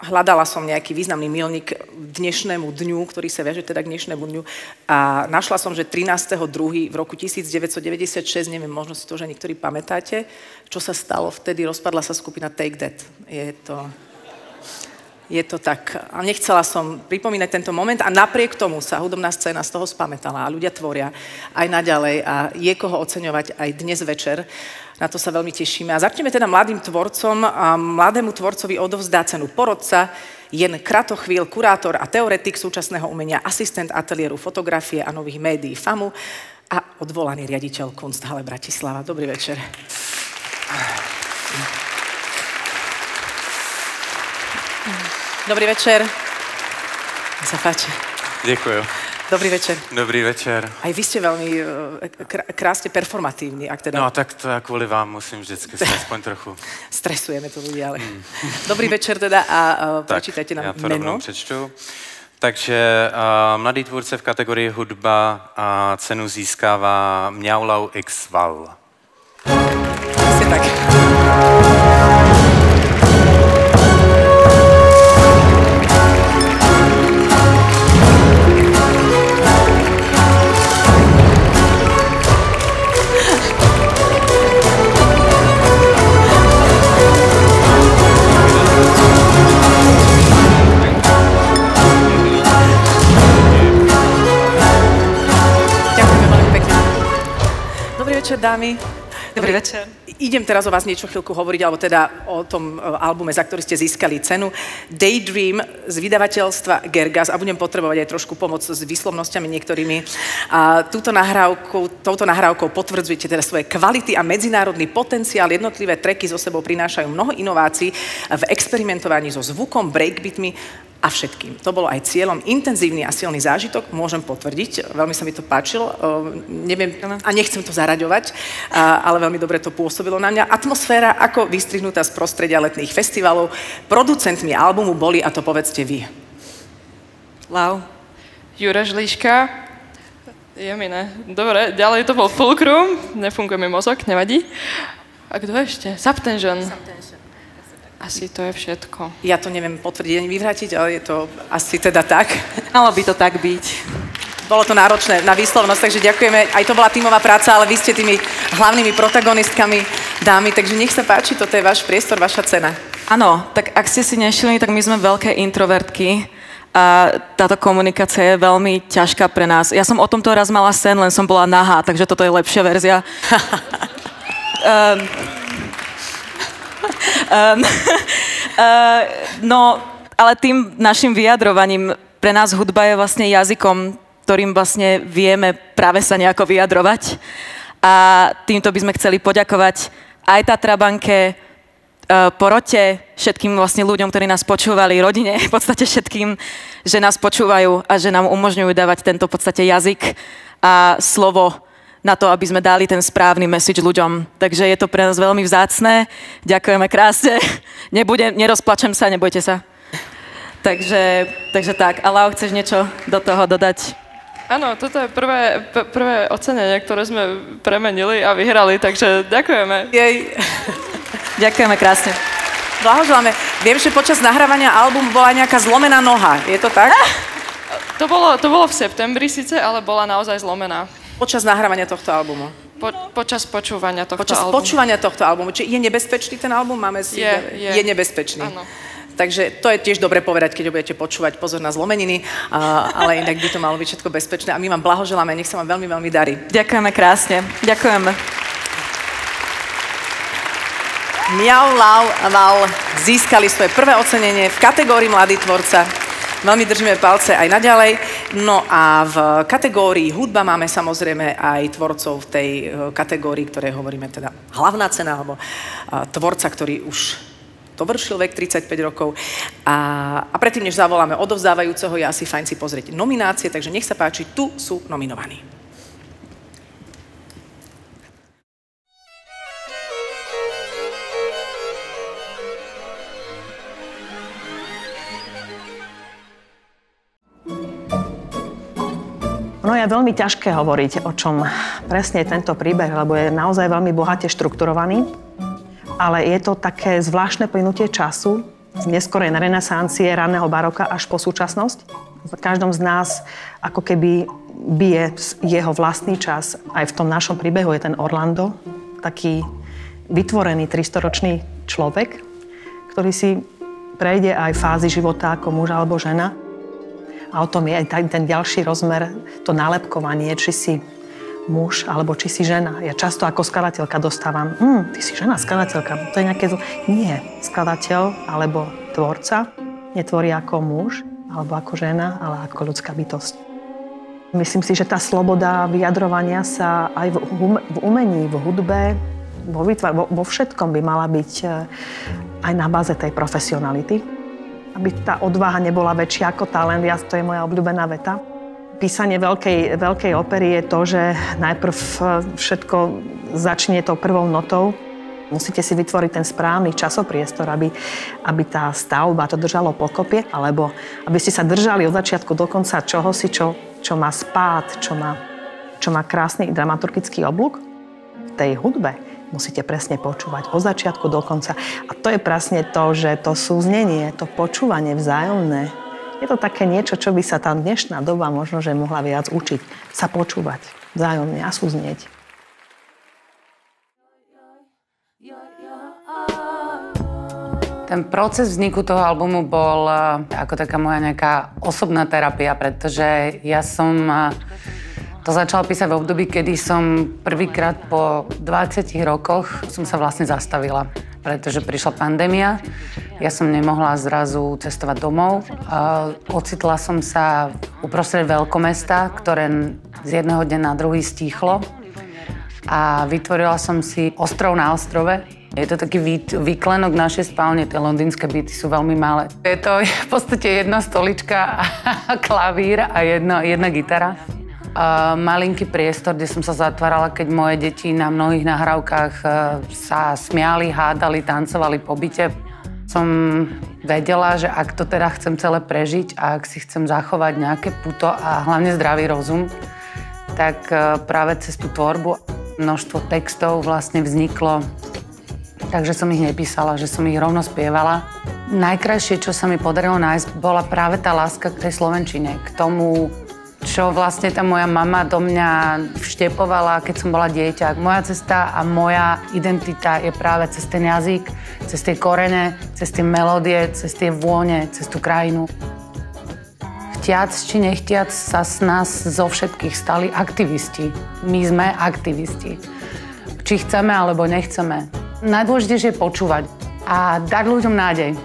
Hľadala som nejaký významný milník dnešnému dňu, ktorý sa viaže teda k dnešnému dňu. A našla som, že 13.2. v roku 1996, neviem, možno si to, že niektorí pamätáte, čo sa stalo vtedy, rozpadla sa skupina Take That. Je to tak. A nechcela som pripomínať tento moment a napriek tomu sa hudobná scéna z toho spamätala a ľudia tvoria aj naďalej a je koho oceňovať aj dnes večer. Na to sa veľmi tešíme. A začneme teda mladým tvorcom. A mladému tvorcovi odovzdá cenu porodca Jen Kratochvíl, kurátor a teoretik súčasného umenia, asistent ateliéru fotografie a nových médií FAMU a odvolaný riaditeľ Kunsthalle Bratislava. Dobrý večer. Dobrý večer. Nech sa páči. Ďakujem. Dobrý večer. Dobrý večer. Aj vy ste veľmi krásne performatívni, ak teda... No, tak to ja kvôli vám musím vždycky sa aspoň trochu... Stresujeme to ľudia, ale... Dobrý večer teda a prečítajte nám meno. Tak, ja to rovnou přečtu. Takže mladý tvůrce v kategorii hudba a cenu získává Mňaulau X Val. Asi tak. dámy. Dobrý večer. Idem teraz o vás niečo chvíľku hovoriť, alebo teda o tom albume, za ktorý ste získali cenu. Daydream z vydavateľstva Gergas a budem potrebovať aj trošku pomoc s výslovnosťami niektorými. A touto nahrávkou potvrdzujete teda svoje kvality a medzinárodný potenciál. Jednotlivé tracky so sebou prinášajú mnoho inovácií v experimentovaní so zvukom, breakbeatmi a všetkým. To bolo aj cieľom. Intenzívny a silný zážitok, môžem potvrdiť. Veľmi sa mi to páčilo. Neviem, a nechcem to zaraďovať, ale veľmi dobre to pôsobilo na mňa. Atmosféra ako vystrihnutá z prostredia letných festivalov. Producentmi albumu boli, a to povedzte vy. Lau. Jura Žliška. Je mi ne. Dobre, ďalej to bol Fulcrum. Nefunguje mi mozog, nevadí. A kto ešte? Subtension. Asi to je všetko. Ja to neviem potvrdiť ani vyvrátiť, ale je to asi teda tak. Malo by to tak byť. Bolo to náročné na výslovnosť, takže ďakujeme. Aj to bola tímová práca, ale vy ste tými hlavnými protagonistkami, dámy, takže nech sa páči, toto je váš priestor, vaša cena. Áno, tak ak ste si nešli, tak my sme veľké introvertky a táto komunikácia je veľmi ťažká pre nás. Ja som o tomto raz mala sen, len som bola nahá, takže toto je lepšia verzia. No, ale tým našim vyjadrovaním, pre nás hudba je vlastne jazykom, ktorým vlastne vieme práve sa nejako vyjadrovať. A týmto by sme chceli poďakovať aj Tatrabanke, porote, všetkým vlastne ľuďom, ktorí nás počúvali, rodine, v podstate všetkým, že nás počúvajú a že nám umožňujú dávať tento v podstate jazyk a slovo na to, aby sme dali ten správny message ľuďom. Takže je to pre nás veľmi vzácne. Ďakujeme krásne. Nerozplačem sa, nebojte sa. Takže tak. A Lau, chceš niečo do toho dodať? Áno, toto je prvé ocenenie, ktoré sme premenili a vyhrali, takže ďakujeme. Jej. Ďakujeme krásne. Blahoželáme. Viem, že počas nahrávania albumu bola nejaká zlomená noha. Je to tak? To bolo v septembri síce, ale bola naozaj zlomená. Počas nahrávania tohto albumu? Počas počúvania tohto albumu. Počas počúvania tohto albumu. Či je nebezpečný ten album? Je nebezpečný. Áno. Takže to je tiež dobre povedať, keď ho budete počúvať. Pozor na zlomeniny, ale inak by to malo byť všetko bezpečné. A my vám blahoželáme, nech sa vám veľmi, veľmi darí. Ďakujeme krásne. Ďakujeme. Miau, Lau a Val získali svoje prvé ocenenie v kategórii Mladý tvorca. Veľmi držíme palce aj naďalej. No a v kategórii hudba máme samozrejme aj tvorcov v tej kategórii, ktoré hovoríme teda hlavná cena, alebo tvorca, ktorý už dovršil vek 35 rokov. A predtým, než zavoláme odovzdávajúceho, je asi fajn si pozrieť nominácie, takže nech sa páči, tu sú nominovaní. No je veľmi ťažké hovoriť, o čom presne tento príbeh, lebo je naozaj veľmi bohate štrukturovaný, ale je to také zvláštne plynutie času z neskorej renesancie, raného baroka až po súčasnosť. V každom z nás ako keby bije jeho vlastný čas. Aj v tom našom príbehu je ten Orlando, taký vytvorený 300-ročný človek, ktorý si prejde aj fázy života ako muž alebo žena. A o tom je aj ten ďalší rozmer, to nálepkovanie, či si muž alebo či si žena. Ja často ako skladateľka dostávam, ty si žena, skladateľka, to je nejaké zlo. Nie, skladateľ alebo tvorca netvorí ako muž alebo ako žena, ale ako ľudská bytosť. Myslím si, že tá sloboda vyjadrovania sa aj v umení, v hudbe, vo všetkom by mala byť aj na báze tej profesionality. Aby tá odvaha nebola väčšia ako talent, to je moja obľúbená veta. Písanie veľkej opery je to, že najprv všetko začne tou prvou notou. Musíte si vytvoriť ten správny časopriestor, aby tá stavba to držalo pokopie, alebo aby ste sa držali od začiatku do konca čohosi, čo má spád, čo má krásny dramaturgický oblúk. V tej hudbe musíte presne počúvať od začiatku do konca. A to je presne to, že to súznenie, to počúvanie vzájomné, je to také niečo, čo by sa tá dnešná doba možno, že mohla viac učiť. Sa počúvať vzájomne a súznieť. Ten proces vzniku toho albumu bol ako taká moja nejaká osobná terapia, pretože ja som To začala písať v období, kedy som prvýkrát po 20 rokoch som sa vlastne zastavila, pretože prišla pandémia. Ja som nemohla zrazu cestovať domov. Ocitla som sa uprostred veľkomesta, ktoré z jedného dňa na druhý stíchlo. A vytvorila som si ostrov na ostrove. Je to taký výklenok našej spálne, tie londýnske byty sú veľmi malé. Je to v podstate jedna stolička a klavír a jedna gitara. Malinký priestor, kde som sa zatvárala, keď moje deti na mnohých nahrávkach sa smiali, hádali, tancovali po byte. Som vedela, že ak to teda chcem celé prežiť a ak si chcem zachovať nejaké puto a hlavne zdravý rozum, tak práve cez tú tvorbu množstvo textov vlastne vzniklo. Takže som ich nepísala, že som ich rovno spievala. Najkrajšie, čo sa mi podarilo nájsť, bola práve tá láska k tej slovenčine, k tomu, čo vlastne tá moja mama do mňa vštepovala, keď som bola dieťa. Moja cesta a moja identita je práve cez ten jazyk, cez tie korene, cez tie melódie, cez tie vône, cez tú krajinu. Chtiac či nechtiac sa z nás zo všetkých stali aktivisti. My sme aktivisti. Či chceme alebo nechceme. Najdôležitejšie je počúvať a dať ľuďom nádej,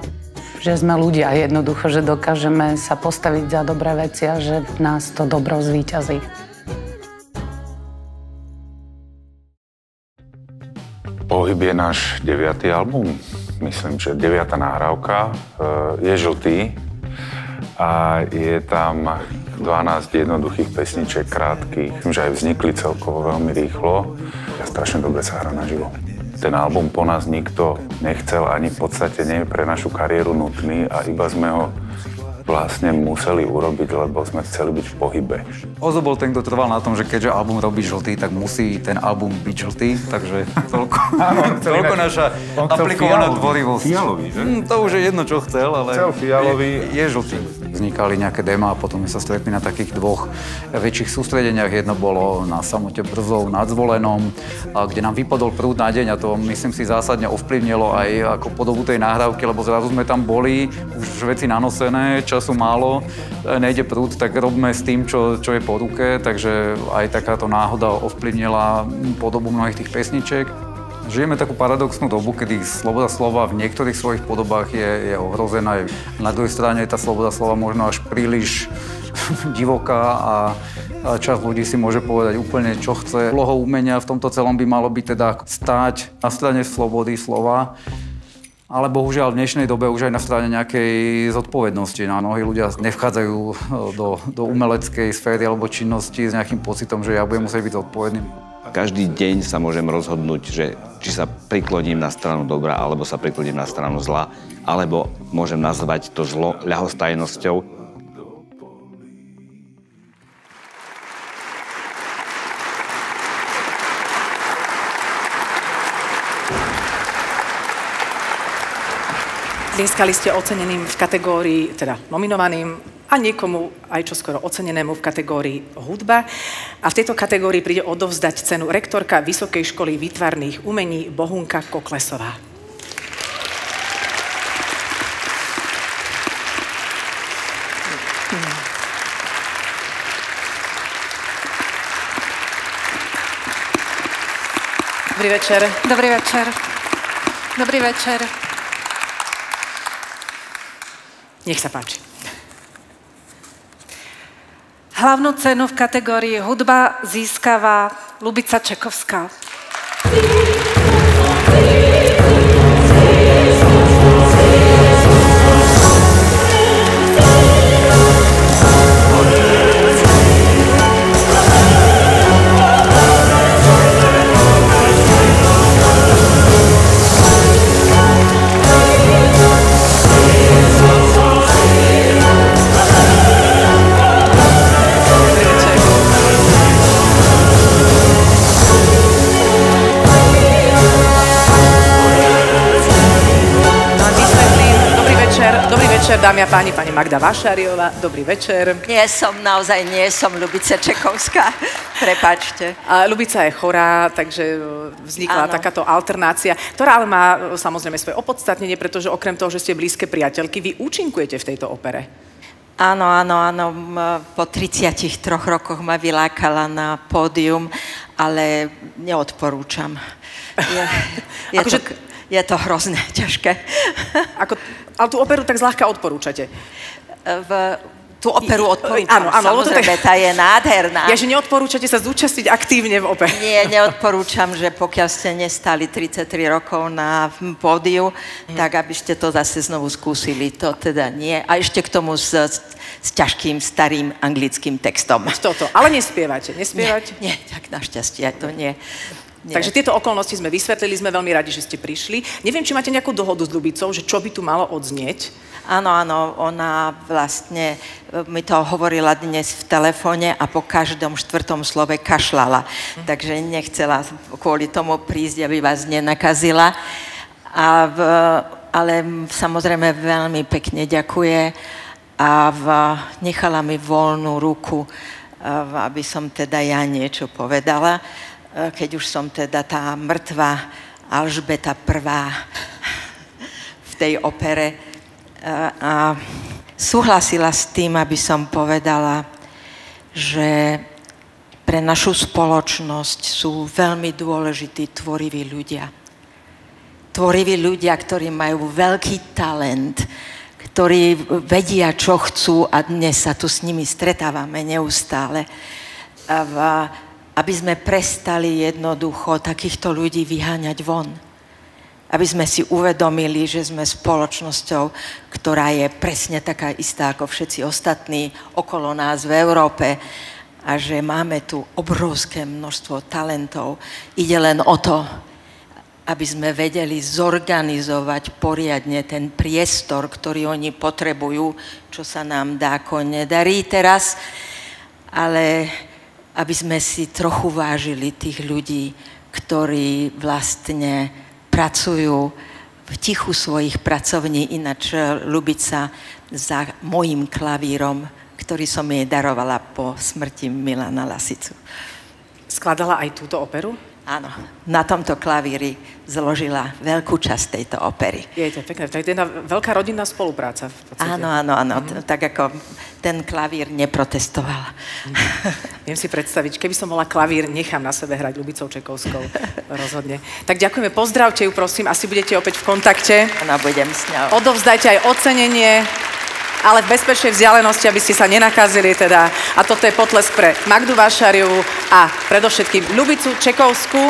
že sme ľudia jednoducho, že dokážeme sa postaviť za dobré veci a že v nás to dobro zvíťazí. Pohyb je náš 9. album. Myslím, že 9. nahrávka. Je žltý a je tam 12 jednoduchých pesniček, krátkych. Myslím, že aj vznikli celkovo veľmi rýchlo. Ja strašne dobre sa hrá naživo. Ten album po nás nikto nechcel, ani v podstate nie je pre našu kariéru nutný a iba sme ho vlastne museli urobiť, lebo sme chceli byť v pohybe. Ozo bol ten, kto trval na tom, že keďže album robí žltý, tak musí ten album byť žltý, takže toľko naša aplikovaná dvorivosť. Fialový, že? To už je jedno, čo chcel, ale je žltý. Vznikali nejaké déma a potom sme sa stretli na takých dvoch väčších sústredeniach. Jedno bolo na Samote Brzov nad Zvolenom, kde nám vypadol prúd na deň a to, myslím si, zásadne ovplyvnilo aj ako podobu tej nahrávky, lebo zrazu sme tam boli, už veci nanosené, času málo, nejde prúd, tak robíme s tým, čo je po ruke, takže aj takáto náhoda ovplyvnila podobu mnohých tých pesničiek. Žijeme takú paradoxnú dobu, kedy sloboda slova v niektorých svojich podobách je ohrozená. Na druhej strane je tá sloboda slova možno až príliš divoká a časť ľudí si môže povedať úplne, čo chce. Úlohou umenia v tomto celom by malo byť teda stáť na strane slobody slova, ale bohužiaľ v dnešnej dobe už aj na strane nejakej zodpovednosti. Mnohí ľudia nevchádzajú do umeleckej sféry alebo činnosti s nejakým pocitom, že ja budem musieť byť zodpovedný. Každý deň sa môžem rozhodnúť, že či sa prikloním na stranu dobra, alebo sa prikloním na stranu zla, alebo môžem nazvať to zlo ľahostajnosťou. Získali ste oceneným v kategórii, teda nominovaným a niekomu aj čoskoro ocenenému v kategórii hudba. A v tejto kategórii príde odovzdať cenu rektorka Vysokej školy výtvarných umení Bohunka Koklesová. Dobrý večer. Dobrý večer. Dobrý večer. Nech sa páči. Hlavnú cenu v kategórii hudba získava Ľubica Čekovská. Dámy a páni, pani Magda Vašáriová, dobrý večer. Naozaj nie som Ľubica Čekovská, prepáčte. Ľubica je chorá, takže vznikla takáto alternácia, ktorá ale má samozrejme svoje opodstatnenie, pretože okrem toho, že ste blízke priateľky, vy účinkujete v tejto opere. Áno, po 33 rokoch ma vylákala na pódium, ale neodporúčam. Je to hrozné, ťažké. Ale tú operu tak zľahka odporúčate? Tú operu odporúčam, samozrejme, tá je nádherná. Ja, že neodporúčate sa zúčastniť aktívne v opere. Nie, neodporúčam, že pokiaľ ste nestali 33 rokov na pódiu, tak aby ste to zase znovu skúsili, to teda nie. A ešte k tomu s ťažkým, starým anglickým textom. Ale nespievate? Nie, tak našťastie to nie. Takže tieto okolnosti sme vysvetlili, sme veľmi radi, že ste prišli. Neviem, či máte nejakú dohodu s Ľubicou, že čo by tu malo odznieť? Áno, ona vlastne mi to hovorila dnes v telefóne a po každom 4. slove kašľala. Takže nechcela kvôli tomu prísť, aby vás nenakazila. Ale samozrejme veľmi pekne ďakuje a nechala mi voľnú ruku, aby som teda ja niečo povedala. Keď už som teda tá mŕtva Alžbeta I v tej opere a súhlasila s tým, aby som povedala, že pre našu spoločnosť sú veľmi dôležití tvoriví ľudia. Tvoriví ľudia, ktorí majú veľký talent, ktorí vedia, čo chcú a dnes sa tu s nimi stretávame neustále. Aby sme prestali jednoducho takýchto ľudí vyháňať von. Aby sme si uvedomili, že sme spoločnosťou, ktorá je presne taká istá ako všetci ostatní okolo nás v Európe a že máme tu obrovské množstvo talentov. Ide len o to, aby sme vedeli zorganizovať poriadne ten priestor, ktorý oni potrebujú, čo sa nám dáko nedarí teraz, ale aby sme si trochu vážili tých ľudí, ktorí vlastne pracujú v tichu svojich pracovní, ináč Ľubica za mojím klavírom, ktorý som jej darovala po smrti Milana Lasicu. Skladala aj túto operu? Áno, na tomto klavíri zložila veľkú časť tejto opery. Je to pekné, to je jedna veľká rodinná spolupráca. Áno, tak ako ten klavír neprotestoval. Viem si predstaviť, keby som bola klavír, nechám na sebe hrať Ľubicou Čekovskou, rozhodne. Tak ďakujeme, pozdravte ju, prosím, asi budete opäť v kontakte. Áno, budem s ňou. Odovzdajte aj ocenenie, ale v bezpečnej vzdialenosti, aby ste sa nenakazili teda. A toto je potlesk pre Magdu Vášariovú a predovšetkým Ľubicu Čekovskú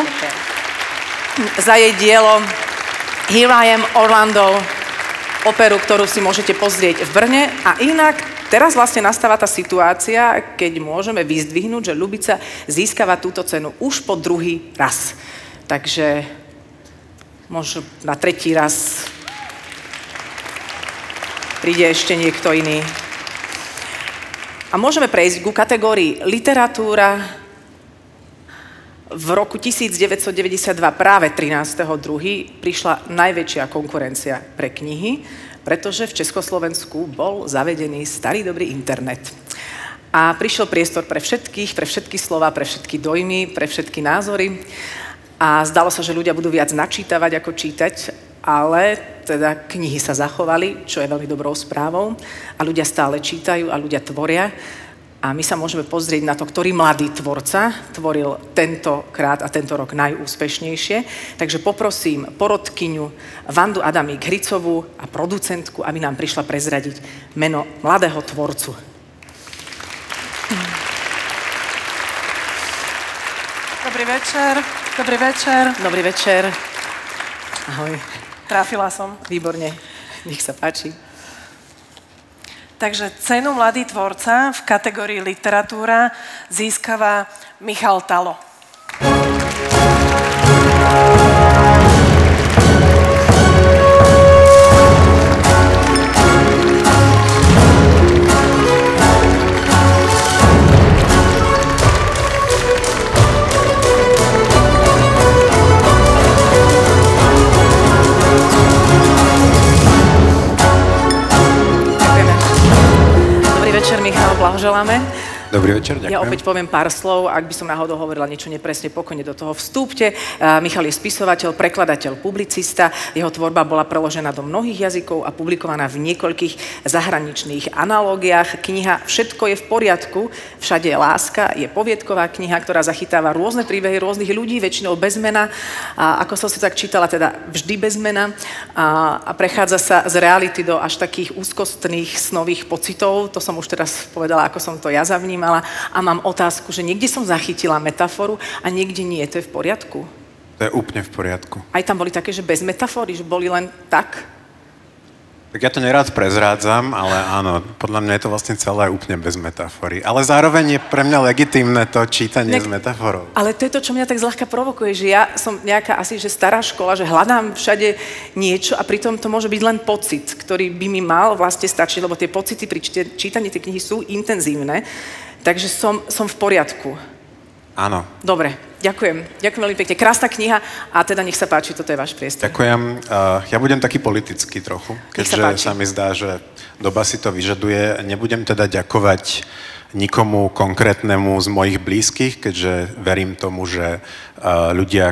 za jej dielo Here I Am Orlando, operu, ktorú si môžete pozrieť v Brne. A inak teraz vlastne nastáva tá situácia, keď môžeme vyzdvihnúť, že Ľubica získava túto cenu už po druhý raz. Takže možno na tretí raz príde ešte niekto iný. A môžeme prejsť ku kategórii literatúra. V roku 1992, práve 13.2., prišla najväčšia konkurencia pre knihy, pretože v Československu bol zavedený starý dobrý internet. A prišiel priestor pre všetky slova, pre všetky dojmy, pre všetky názory. A zdalo sa, že ľudia budú viac načítavať ako čítať, ale teda knihy sa zachovali, čo je veľmi dobrou správou a ľudia stále čítajú a ľudia tvoria a my sa môžeme pozrieť na to, ktorý mladý tvorca tvoril tentokrát a tento rok najúspešnejšie. Takže poprosím porodkyňu Vandu Adamík-Hricovú a producentku, aby nám prišla prezradiť meno mladého tvorcu. Dobrý večer. Dobrý večer. Dobrý večer. Ahoj. Trafila som. Výborne, nech sa páči. Takže cenu Mladý tvorca v kategórii literatúra získava Michal Talo. Michal, blahoželáme. Dobrý večer, ďakujem. Ja opäť poviem pár slov, ak by som náhodou hovorila niečo nepresne, pokojne do toho vstúpte. Michal je spisovateľ, prekladateľ, publicista. Jeho tvorba bola preložená do mnohých jazykov a publikovaná v niekoľkých zahraničných analógiách. Kniha Všetko je v poriadku, všade je láska, je poviedková kniha, ktorá zachytáva rôzne príbehy rôznych ľudí, väčšinou bez mena. A ako som si tak čítala, teda vždy bez mena. A prechádza sa z reality do až takých úzkostných snových pocitov. To som už teraz povedala, ako som to ja zavnímala. A mám otázku, že niekde som zachytila metaforu a niekde nie. To je v poriadku? To je úplne v poriadku. Aj tam boli také, že bez metafory, že boli len tak? Tak ja to nerád prezrádzam, ale áno, podľa mňa je to vlastne celé úplne bez metafory. Ale zároveň je pre mňa legitímne to čítanie s metaforou. Ale to je to, čo mňa tak zľahka provokuje, že ja som nejaká asi že stará škola, že hľadám všade niečo a pritom to môže byť len pocit, ktorý by mi mal vlastne stačiť, lebo tie pocity pri čítaní tej knihy sú intenzívne. Takže som v poriadku. Áno. Dobre, ďakujem. Ďakujem veľmi pekne. Krásna kniha a teda nech sa páči, toto je váš priestor. Ďakujem. Ja budem taký politický trochu, keďže sa mi zdá, že doba si to vyžaduje. Nebudem teda ďakovať nikomu konkrétnemu z mojich blízkych, keďže verím tomu, že ľudia,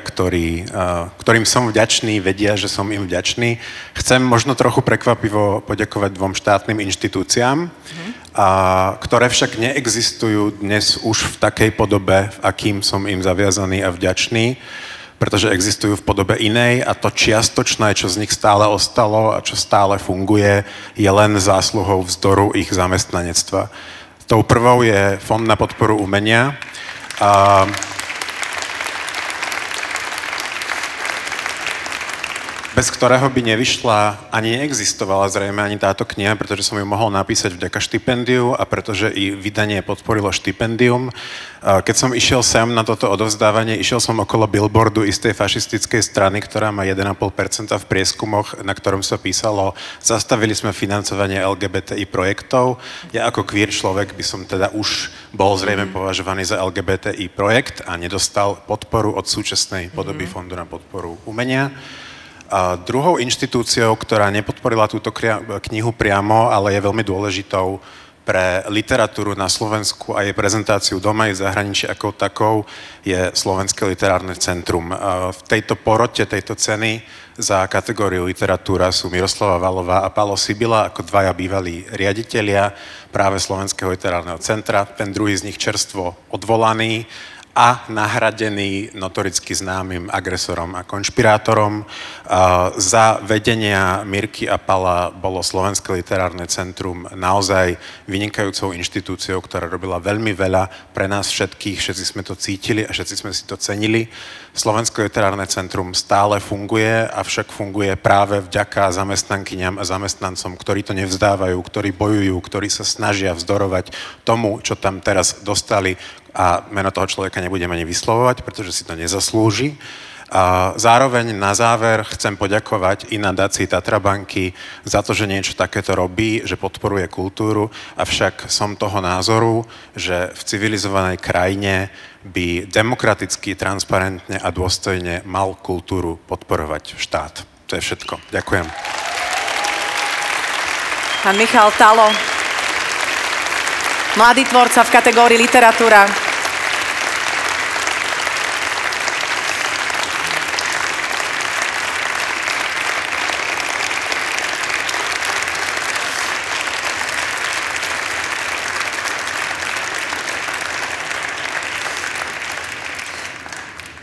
ktorým som vďačný, vedia, že som im vďačný. Chcem možno trochu prekvapivo poďakovať dvom štátnym inštitúciám, ktoré však neexistujú dnes už v takej podobe, v akým som im zaviazaný a vďačný, pretože existujú v podobe inej a to čiastočné, čo z nich stále ostalo a čo stále funguje, je len zásluhou vzdoru ich zamestnanectva. Tou prvou je Fond na podporu umenia. Bez ktorého by nevyšla, ani neexistovala zrejme ani táto kniha, pretože som ju mohol napísať vďaka štipendiu a pretože i vydanie podporilo štipendium. Keď som išiel sem na toto odovzdávanie, išiel som okolo billboardu istej fašistickej strany, ktorá má 1,5% v prieskumoch, na ktorom sa písalo: zastavili sme financovanie LGBTI projektov. Ja ako queer človek by som teda už bol zrejme považovaný za LGBTI projekt a nedostal podporu od súčasnej podoby Fondu na podporu umenia. A druhou inštitúciou, ktorá nepodporila túto knihu priamo, ale je veľmi dôležitou pre literatúru na Slovensku a jej prezentáciu doma i v zahraničí ako takou, je Slovenské literárne centrum. V tejto porote, tejto ceny za kategóriu literatúra sú Miroslava Valová a Pálo Sibila ako dvaja bývalí riaditelia práve Slovenského literárneho centra. Ten druhý z nich čerstvo odvolaný a nahradený notoricky známym agresorom a konšpirátorom. Za vedenia Mirky a Pala bolo Slovenské literárne centrum naozaj vynikajúcou inštitúciou, ktorá robila veľmi veľa pre nás všetkých, všetci sme to cítili a všetci sme si to cenili. Slovenské literárne centrum stále funguje, avšak funguje práve vďaka zamestnankyňam a zamestnancom, ktorí to nevzdávajú, ktorí bojujú, ktorí sa snažia vzdorovať tomu, čo tam teraz dostali, a meno toho človeka nebudem ani vyslovovať, pretože si to nezaslúži. A zároveň na záver chcem poďakovať i nadácii Tatrabanky za to, že niečo takéto robí, že podporuje kultúru, avšak som toho názoru, že v civilizovanej krajine by demokraticky, transparentne a dôstojne mal kultúru podporovať štát. To je všetko. Ďakujem. Pán Michal Talo, mladý tvorca v kategórii literatúra.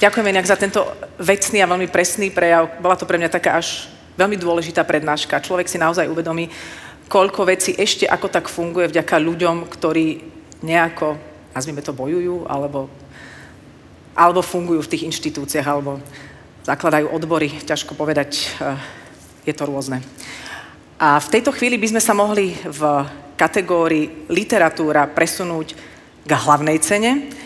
Ďakujem inak za tento vecný a veľmi presný prejav. Bola to pre mňa taká až veľmi dôležitá prednáška. Človek si naozaj uvedomí, koľko vecí ešte ako tak funguje vďaka ľuďom, ktorí nejako, nazvime to, bojujú, alebo fungujú v tých inštitúciách, alebo zakladajú odbory. Ťažko povedať, je to rôzne. A v tejto chvíli by sme sa mohli v kategórii literatúra presunúť k hlavnej cene.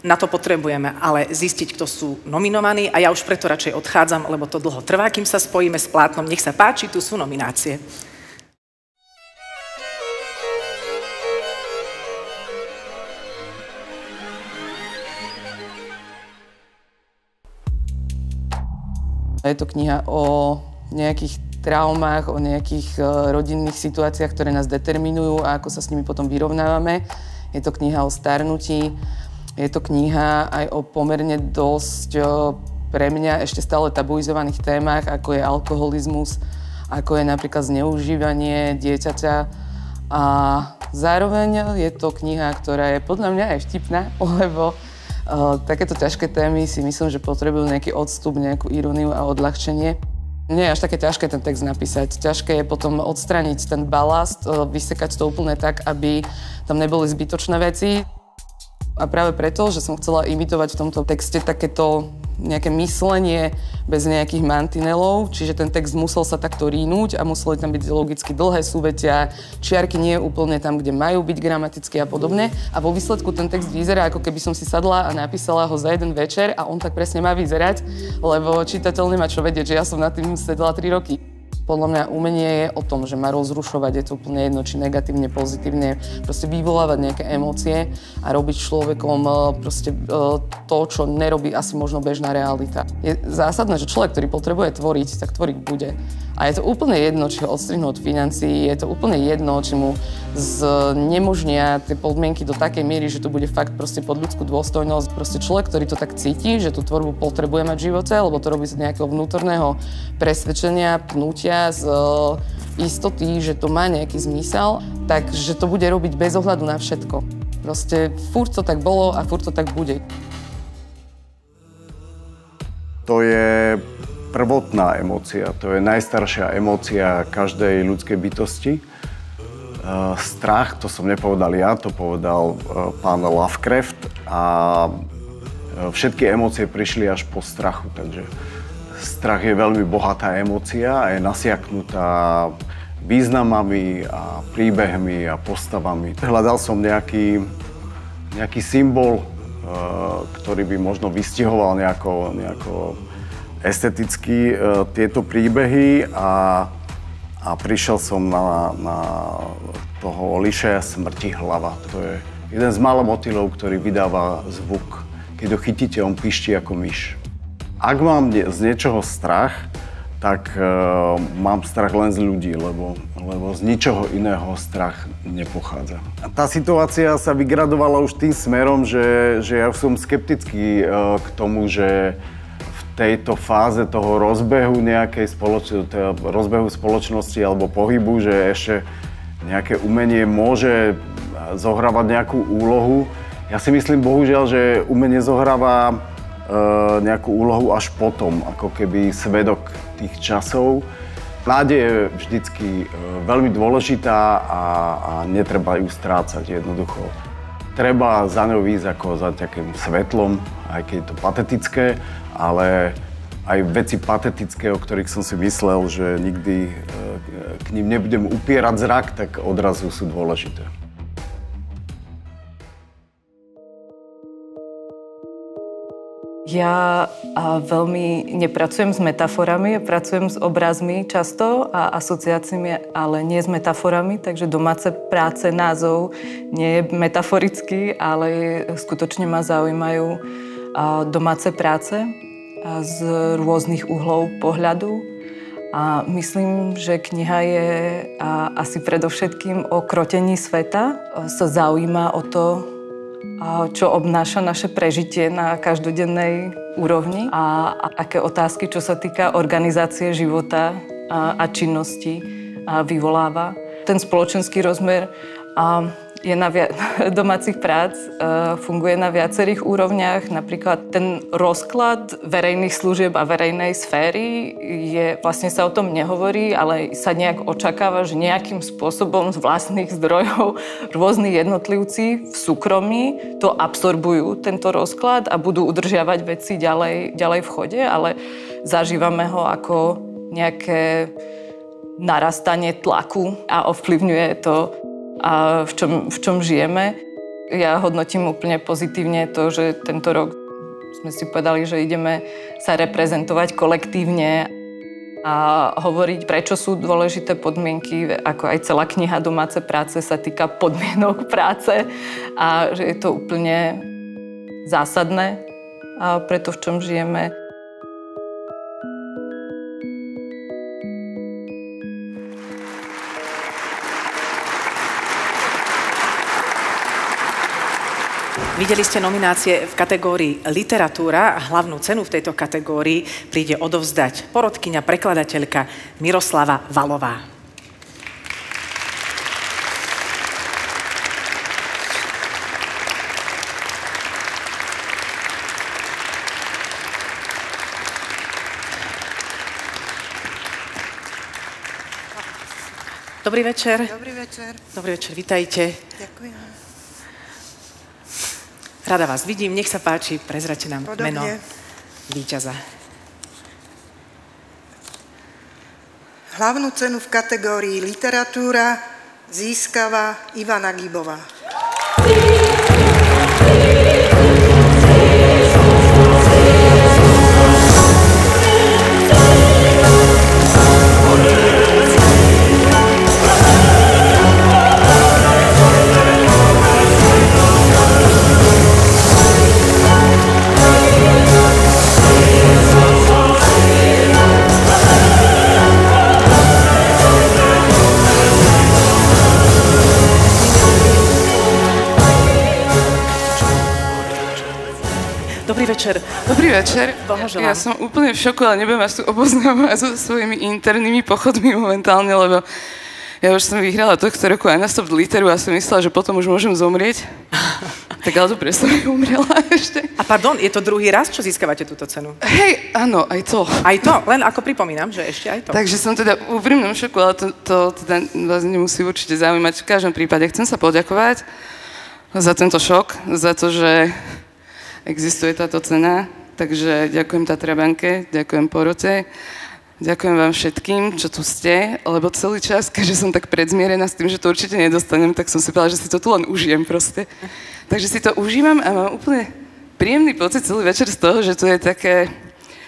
Na to potrebujeme ale zistiť, kto sú nominovaní a ja už preto radšej odchádzam, lebo to dlho trvá, kým sa spojíme s plátnom. Nech sa páči, tu sú nominácie. Je to kniha o nejakých traumách, o nejakých rodinných situáciách, ktoré nás determinujú a ako sa s nimi potom vyrovnávame. Je to kniha o starnutí, je to kniha aj o pomerne dosť pre mňa ešte stále tabuizovaných témach, ako je alkoholizmus, ako je napríklad zneužívanie dieťaťa. A zároveň je to kniha, ktorá je podľa mňa aj vtipná, lebo takéto ťažké témy si myslím, že potrebujú nejaký odstup, nejakú iróniu a odľahčenie. Nie je až také ťažké ten text napísať. Ťažké je potom odstrániť ten balast, vysekať to úplne tak, aby tam neboli zbytočné veci. A práve preto, že som chcela imitovať v tomto texte takéto nejaké myslenie bez nejakých mantinelov, čiže ten text musel sa takto rínúť a museli tam byť logicky dlhé súvetia, čiarky nie úplne tam, kde majú byť gramaticky a podobne. A vo výsledku ten text vyzerá, ako keby som si sadla a napísala ho za jeden večer a on tak presne má vyzerať, lebo čitateľ nemá čo vedieť, že ja som nad tým sedela 3 roky. Podľa mňa umenie je o tom, že má rozrušovať, je to úplne jedno, či negatívne, pozitívne, proste vyvolávať nejaké emócie a robiť človekom proste to, čo nerobí asi možno bežná realita. Je zásadné, že človek, ktorý potrebuje tvoriť, tak tvoriť bude. A je to úplne jedno, či ho odstrihnú od financií, je to úplne jedno, či mu znemožnia tie podmienky do takej miery, že to bude fakt proste pod ľudskú dôstojnosť. Proste človek, ktorý to tak cíti, že tú tvorbu potrebuje mať v živote, lebo to robí z nejakého vnútorného presvedčenia, pnutia, z istoty, že to má nejaký zmysel, takže to bude robiť bez ohľadu na všetko. Proste furt to tak bolo a furt to tak bude. To je prvotná emócia, to je najstaršia emócia každej ľudskej bytosti. Strach, to som nepovedal ja, to povedal pán Lovecraft a všetky emócie prišli až po strachu, takže strach je veľmi bohatá emócia a je nasiaknutá významami a príbehmi a postavami. Hľadal som nejaký symbol, ktorý by možno vystihoval nejako esteticky tieto príbehy a prišiel som na toho lišaja smrtihlava. To je jeden z mála motýlov, ktorý vydáva zvuk. Keď ho chytíte, on pišti ako myš. Ak mám z niečoho strach, tak mám strach len z ľudí, lebo z ničoho iného strach nepochádza. A tá situácia sa vygradovala už tým smerom, že ja už som skeptický k tomu, že v tejto fáze toho rozbehu rozbehu spoločnosti alebo pohybu, že ešte nejaké umenie môže zohrávať nejakú úlohu. Ja si myslím, bohužiaľ, že umenie zohráva nejakú úlohu až potom, ako keby svedok tých časov. Nádej je vždycky veľmi dôležitá a netreba ju strácať jednoducho. Treba za ňou ísť ako za takým svetlom, aj keď je to patetické, ale aj veci patetické, o ktorých som si myslel, že nikdy k ním nebudem upierať zrak, tak odrazu sú dôležité. Ja veľmi nepracujem s metaforami, pracujem s obrazmi často a asociáciami, ale nie s metaforami, takže domáce práce, názov nie je metaforický, ale skutočne ma zaujímajú domáce práce z rôznych uhlov pohľadu. A myslím, že kniha je asi predovšetkým o krotení sveta. Sa zaujíma o to, čo obnáša naše prežitie na každodennej úrovni a aké otázky, čo sa týka organizácie života a činnosti vyvoláva. Ten spoločenský rozmer je domácich prác, funguje na viacerých úrovniach. Napríklad ten rozklad verejných služieb a verejnej sféry vlastne sa o tom nehovorí, ale sa nejak očakáva, že nejakým spôsobom z vlastných zdrojov rôzni jednotlivci v súkromí to absorbujú, tento rozklad, a budú udržiavať veci ďalej v chode, ale zažívame ho ako nejaké narastanie tlaku a ovplyvňuje to, a v čom žijeme. Ja hodnotím úplne pozitívne to, že tento rok sme si povedali, že ideme sa reprezentovať kolektívne a hovoriť, prečo sú dôležité podmienky, ako aj celá kniha Domáce práce sa týka podmienok práce a že je to úplne zásadné pre to, v čom žijeme. Videli ste nominácie v kategórii literatúra a hlavnú cenu v tejto kategórii príde odovzdať porodkyňa, prekladateľka Miroslava Valová. Dobrý večer. Dobrý večer. Dobrý večer, vitajte. Ďakujem. Rada vás vidím, nech sa páči, prezrate nám meno víťaza. Hlavnú cenu v kategórii literatúra získava Ivana Gibová. Dobrý večer. Dobrý večer. Blahoželám. Ja som úplne v šoku, ale nebudem vás tu oboznámať so svojimi internými pochodmi momentálne, lebo ja už som vyhrala tohto roku aj na Stop Literu a som myslela, že potom už môžem zomrieť. Tak ale dobre, som umrela ešte. A pardon, je to druhý raz, čo získavate túto cenu? Hej, áno, aj to. Aj to, len ako pripomínam, že ešte aj to. Takže som teda v úprimnom šoku, ale to teda vás nemusí určite zaujímať. V každom prípade chcem sa poďakovať za tento šok, za to, že existuje táto cena, takže ďakujem Tatrabanke, ďakujem porote, ďakujem vám všetkým, čo tu ste, lebo celý čas, keďže som tak predzmierená s tým, že to určite nedostanem, tak som si povedala, že si to tu len užijem proste. Takže si to užívam a mám úplne príjemný pocit celý večer z toho, že tu je také,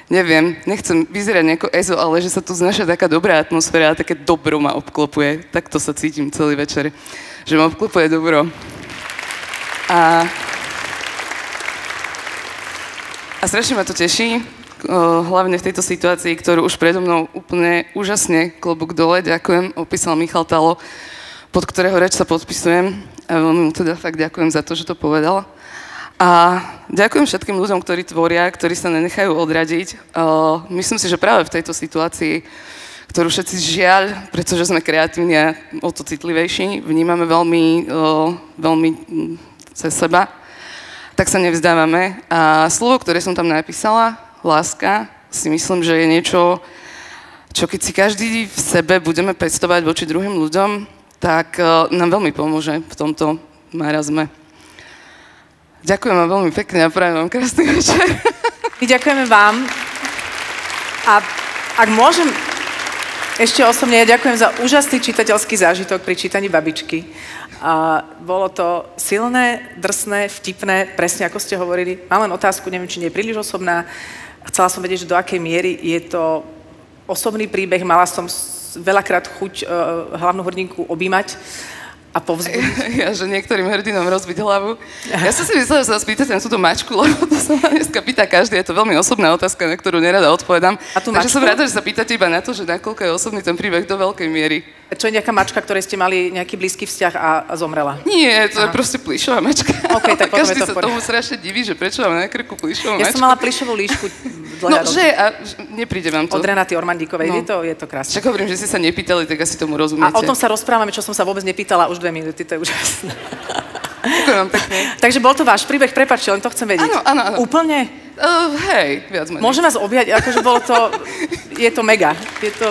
neviem, nechcem vyzerať nejako ezo, ale že sa tu znáša taká dobrá atmosféra a také dobro ma obklopuje. Takto sa cítim celý večer, že ma obklopuje dobro. A strašne ma to teší, hlavne v tejto situácii, ktorú už predo mnou úplne úžasne, klobúk dole, ďakujem, opísal Michal Talo, pod ktorého reč sa podpisujem. A veľmi mu teda fakt ďakujem za to, že to povedal. A ďakujem všetkým ľuďom, ktorí tvoria, ktorí sa nenechajú odradiť. Myslím si, že práve v tejto situácii, ktorú všetci žiaľ, pretože sme kreatívni a o to citlivejší, vnímame veľmi cez seba, tak sa nevzdávame. A slovo, ktoré som tam napísala, láska, si myslím, že je niečo, čo keď si každý v sebe budeme pestovať voči druhým ľuďom, tak nám veľmi pomôže v tomto marazme. Ďakujem vám veľmi pekne a prajem vám krásny večer. My ďakujeme vám. A ak môžem ešte osobne, ja ďakujem za úžasný čitateľský zážitok pri čítaní Babičky. A bolo to silné, drsné, vtipné, presne ako ste hovorili. Mám len otázku, neviem, či nie je príliš osobná. Chcela som vedieť, že do akej miery je to osobný príbeh. Mala som veľakrát chuť hlavnú hrdinku objímať a povzbudiť. Ja, že niektorým hrdinom rozbiť hlavu. Ja som si myslela, že sa vás pýtate na túto mačku, lebo to sa ma dneska pýta každý. Je to veľmi osobná otázka, na ktorú nerada odpovedám. A tú Takže mačku? som rada, že sa pýtate iba na to, že nakoľko je osobný ten príbeh do veľkej miery. Čo je nejaká mačka, ktorej ste mali nejaký blízky vzťah a zomrela? Nie, to je proste plišová mačka. OK, tak potom každý je to sa tomu strašne diví, že prečo mám na krku plišovú mačku. Ja som mala plišovú líšku. No, že a nepríde vám to. Od Renaty Ormandíkovej, No. je to krásne. Však hovorím, že ste sa nepýtali, tak asi tomu rozumiete. A o tom sa rozprávame, čo som sa vôbec nepýtala už 2 minúty, to je úžasné. Ďakujem vám pekne. Takže bol to váš príbeh, prepáčte, len to chcem vedieť. Áno. Úplne? Hej, viac menej. Môžem vás objať, akože bolo to, je to mega. Je to...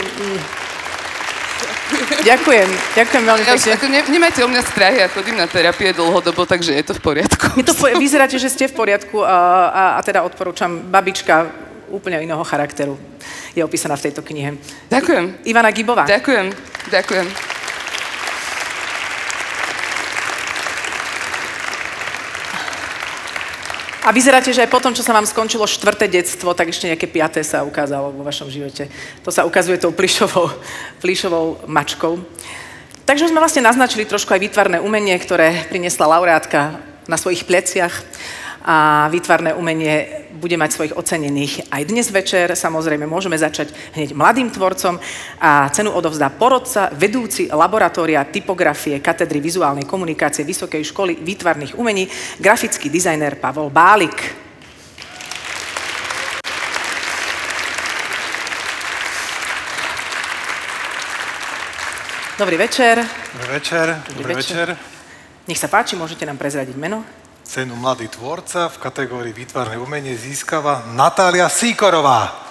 Ďakujem veľmi pekne. Nemajte o mňa strachy, ja chodím na terapie dlhodobo, takže je to v poriadku. Vyzeráte, že ste v poriadku a teda odporúčam Babička úplne iného charakteru. Je opísaná v tejto knihe. Ďakujem. Ivana Gibová. Ďakujem. A vyzeráte, že aj potom, čo sa vám skončilo 4. detstvo, tak ešte nejaké 5. sa ukázalo vo vašom živote. To sa ukazuje tou plišovou mačkou. Takže sme vlastne naznačili trošku aj výtvarné umenie, ktoré priniesla laureátka na svojich pleciach. a výtvarné umenie bude mať svojich ocenených aj dnes večer. Samozrejme, môžeme začať hneď mladým tvorcom a cenu odovzdá porodca, vedúci laboratória typografie katedry vizuálnej komunikácie Vysokej školy výtvarných umení, grafický dizajner Pavol Bálik. Dobrý večer. Dobrý večer. Dobrý večer. Nech sa páči, môžete nám prezradiť meno? Cenu Mladý tvorca v kategórii výtvarné umenie získava Natália Sýkorová.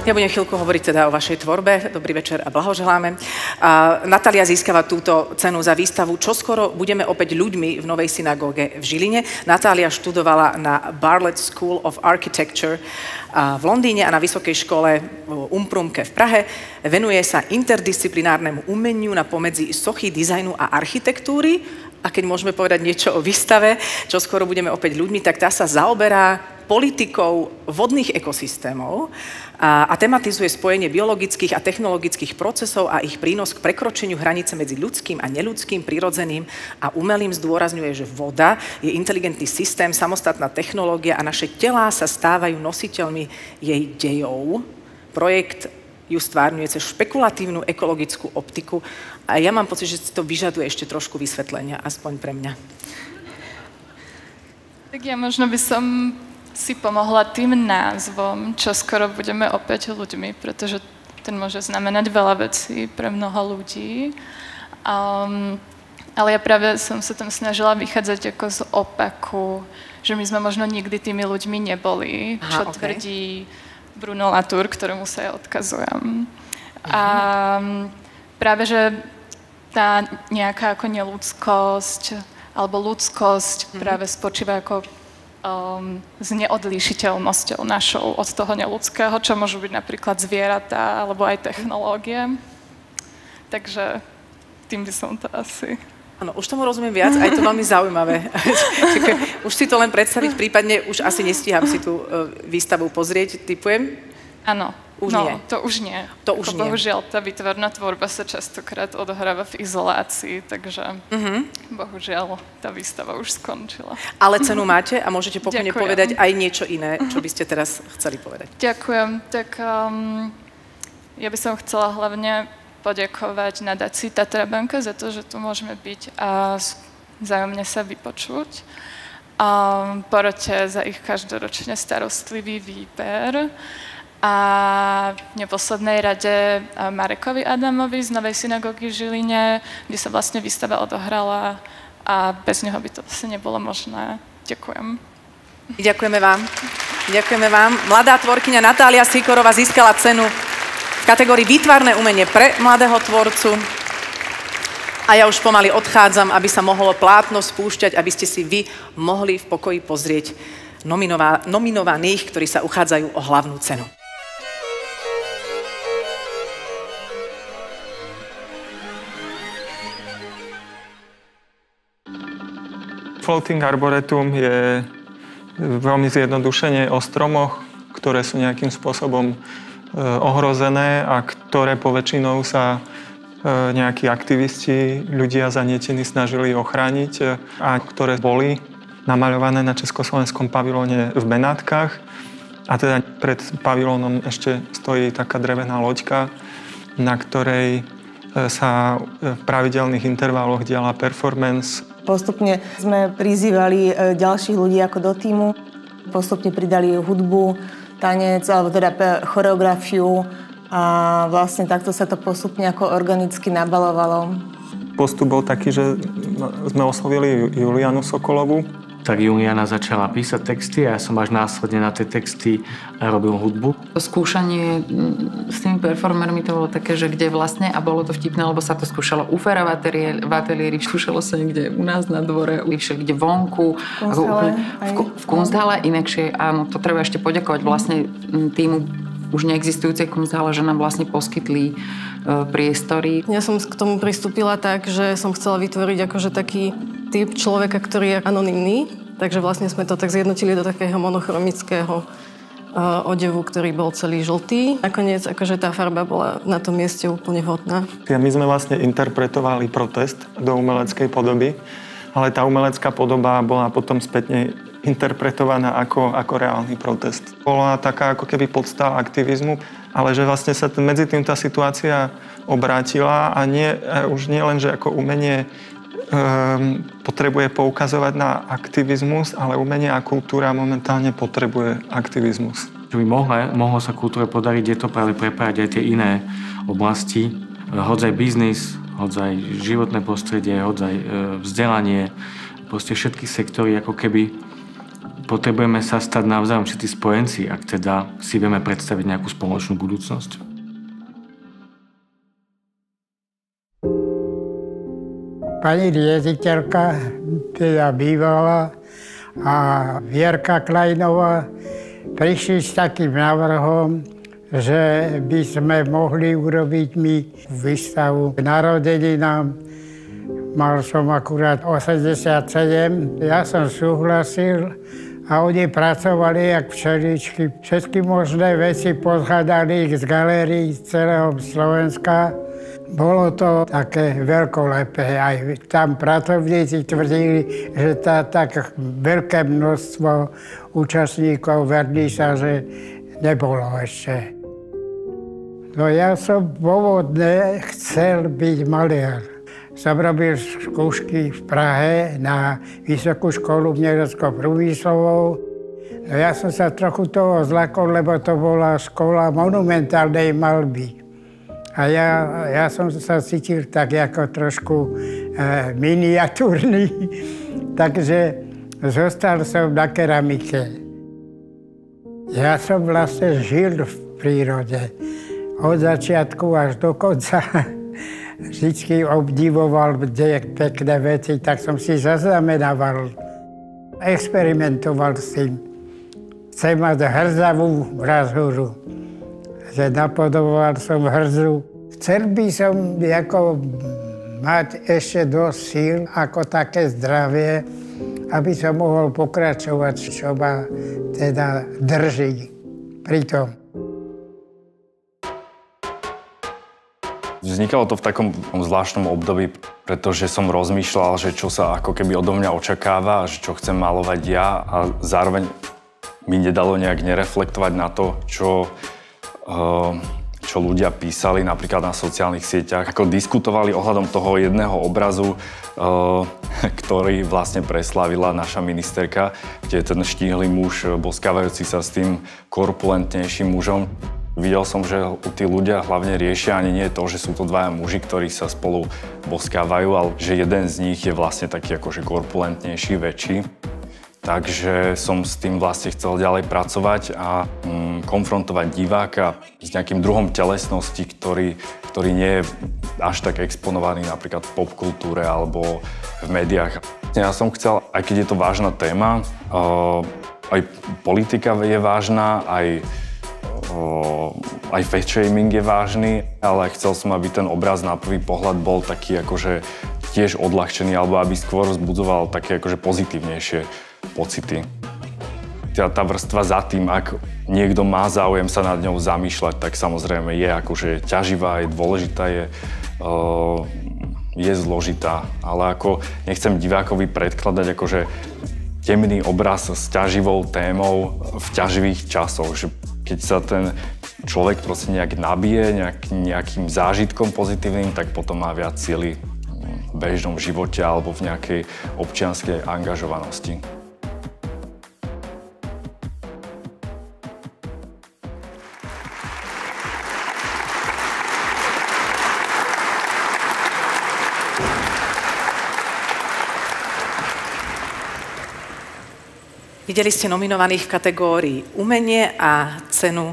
Ja budem chvíľku hovoriť teda o vašej tvorbe. Dobrý večer a blahoželáme. Natália získava túto cenu za výstavu Čoskoro budeme opäť ľuďmi v Novej synagóge v Žiline. Natália študovala na Bartlett School of Architecture v Londýne a na Vysokej škole Umprumke v Prahe. Venuje sa interdisciplinárnemu umeniu na pomedzi sochy, dizajnu a architektúry. A keď môžeme povedať niečo o výstave, Čoskoro budeme opäť ľuďmi, tak tá sa zaoberá politikou vodných ekosystémov a tematizuje spojenie biologických a technologických procesov a ich prínos k prekročeniu hranice medzi ľudským a neľudským, prirodzeným a umelým. Zdôrazňuje, že voda je inteligentný systém, samostatná technológia a naše telá sa stávajú nositeľmi jej dejov. Projekt ju stvárňuje cez špekulatívnu ekologickú optiku a ja mám pocit, že to vyžaduje ešte trošku vysvetlenia, aspoň pre mňa. Tak ja možno by som si pomohla tým názvom, Čoskoro budeme opäť ľuďmi, pretože ten môže znamenať veľa vecí pre mnoho ľudí. Ale ja práve som sa tam snažila vychádzať ako z opaku, že my sme možno nikdy tými ľuďmi neboli, čo tvrdí Bruno Latour, ktorému sa ja odkazujem. A práve, že tá nejaká ako neľudskosť alebo ľudskosť práve spočíva ako s neodlíšiteľnosťou našou od toho neľudského, čo môžu byť napríklad zvieratá alebo aj technológie. Takže tým by som to asi... Áno, už tomu rozumiem viac a je to veľmi zaujímavé. Už si to len predstaviť, prípadne už asi nestíham si tú výstavu pozrieť, typujem? Áno. Už nie. To už nie. To už nie. Bohužiaľ, tá výtvarná tvorba sa častokrát odohráva v izolácii, takže bohužiaľ tá výstava už skončila. Ale cenu máte a môžete pokojne povedať aj niečo iné, čo by ste teraz chceli povedať. Ďakujem. Tak ja by som chcela hlavne poďakovať nadácii Tatra banka za to, že tu môžeme byť a vzájomne sa vypočuť. Porote za ich každoročne starostlivý výber. A v neposlednej rade Marekovi Adamovi z Novej synagógy v Žiline, kde sa vlastne výstava odohrala a bez neho by to asi nebolo možné. Ďakujem. Ďakujeme vám. Ďakujeme vám. Mladá tvorkyňa Natália Sýkorová získala cenu v kategórii výtvarné umenie pre mladého tvorcu. A ja už pomaly odchádzam, aby sa mohlo plátno spúšťať, aby ste si vy mohli v pokoji pozrieť nominovaných, ktorí sa uchádzajú o hlavnú cenu. Floating Arboretum je veľmi zjednodušene o stromoch, ktoré sú nejakým spôsobom ohrozené a ktoré poväčšinou sa nejakí aktivisti, ľudia zanietení snažili ochrániť a ktoré boli namaľované na československom pavilóne v Benátkach. A teda pred pavilónom ešte stojí taká drevená loďka, na ktorej sa v pravidelných intervaloch diala performance. Postupne sme prizývali ďalších ľudí ako do tímu. Postupne pridali hudbu, tanec, alebo teda choreografiu a vlastne takto sa to postupne ako organicky nabalovalo. Postup bol taký, že sme oslovili Julianu Sokolovú. Tak Juliana začala písať texty a ja som až následne na tie texty robil hudbu. Skúšanie s tými performermi to bolo také, že kde vlastne, a bolo to vtipné, lebo sa to skúšalo u Fera v ateliéri, skúšalo sa niekde u nás na dvore, všade vonku, v Kunsthale, inakšie, áno, to treba ešte poďakovať vlastne týmu už neexistujúcej kunst, ale že nám vlastne poskytli priestory. Ja som k tomu pristúpila tak, že som chcela vytvoriť akože taký typ človeka, ktorý je anonymný, takže vlastne sme to tak zjednotili do takého monochromického odevu, ktorý bol celý žltý. Nakoniec akože tá farba bola na tom mieste úplne vhodná. My sme vlastne interpretovali protest do umeleckej podoby, ale tá umelecká podoba bola potom spätne interpretovaná ako reálny protest. Bola taká ako keby podstava aktivizmu, ale že vlastne sa medzi tým tá situácia obrátila a už nie len, že ako umenie potrebuje poukazovať na aktivizmus, ale umenie a kultúra momentálne potrebuje aktivizmus. Čo by mohlo sa kultúre podariť, je to práve prepájať aj tie iné oblasti. Hodzaj biznis, hodzaj životné prostredie, hodzaj vzdelanie, proste všetky sektory, ako keby potrebujeme sa stať navzájom všetci spojenci, ak teda si vieme predstaviť nejakú spoločnú budúcnosť. Pani riaditeľka, teda bývala, a Vierka Kleinová prišli s takým návrhom, že by sme mohli urobiť my výstavu narodeninám. Mal som akurát 87, ja som súhlasil a oni pracovali jak všeličky. Všetky možné veci pozhľadali z galérií z celého Slovenska. Bolo to také veľkolepé. Aj tam pracovníci tvrdili, že tak veľké množstvo účastníkov vernisáže nebolo ešte. No ja som pôvodne chcel byť maliar. Som robil skúšky v Prahe na Vysokú školu umelecko-priemyslovú. No ja som sa trochu toho zlakol, lebo to bola škola monumentálnej maľby. A ja som sa cítil tak ako trošku miniatúrny, takže zostal som na keramike. Ja som vlastne žil v prírode. Od začiatku až do konca. Vždycky obdivoval, kde pekné veci, tak som si zaznamenával. Experimentoval s tým. Chcem mať hrzavú razhuru. Že napodoboval som hrzu. Chcel by som mať ešte dosť síl, ako také zdravie, aby som mohol pokračovať, čo ma teda drží pri tom. Vznikalo to v takom zvláštnom období, pretože som rozmýšľal, že čo sa ako keby odo mňa očakáva, že čo chcem malovať ja a zároveň mi nedalo nejak nereflektovať na to, čo ľudia písali napríklad na sociálnych sieťach, ako diskutovali ohľadom toho jedného obrazu, ktorý vlastne preslávila naša ministerka, kde je ten štíhly muž boskávajúci sa s tým korpulentnejším mužom. Videl som, že tí ľudia hlavne riešia ani nie to, že sú to dvaja muži, ktorí sa spolu boskávajú, ale že jeden z nich je vlastne taký akože korpulentnejší, väčší. Takže som s tým vlastne chcel ďalej pracovať a konfrontovať diváka s nejakým druhom telesnosti, ktorý nie je až tak exponovaný napríklad v popkultúre alebo v médiách. Ja som chcel, aj keď je to vážna téma, aj politika je vážna, aj fat-shaming je vážny, ale chcel som, aby ten obraz na prvý pohľad bol taký akože tiež odľahčený, alebo aby skôr vzbudzoval také akože pozitívnejšie pocity. Tá vrstva za tým, ak niekto má záujem sa nad ňou zamýšľať, tak samozrejme je akože ťaživá, je dôležitá, je zložitá, ale ako nechcem divákovi predkladať akože temný obraz s ťaživou témou v ťaživých časoch, že keď sa ten človek proste nejak nabije nejakým zážitkom pozitívnym, tak potom má viac síly v bežnom živote alebo v nejakej občianskej angažovanosti. Videli ste nominovaných v kategórii umenie a cenu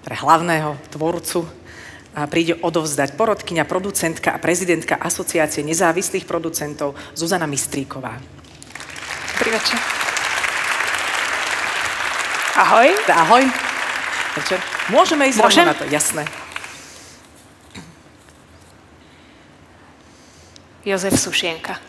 pre hlavného tvorcu. Príde odovzdať porodkyňa, producentka a prezidentka Asociácie nezávislých producentov Zuzana Mistríková. Dobrý večer. Ahoj. Ahoj. večer. Môžeme ísť rovno na to, jasné. Jozef Sušienka.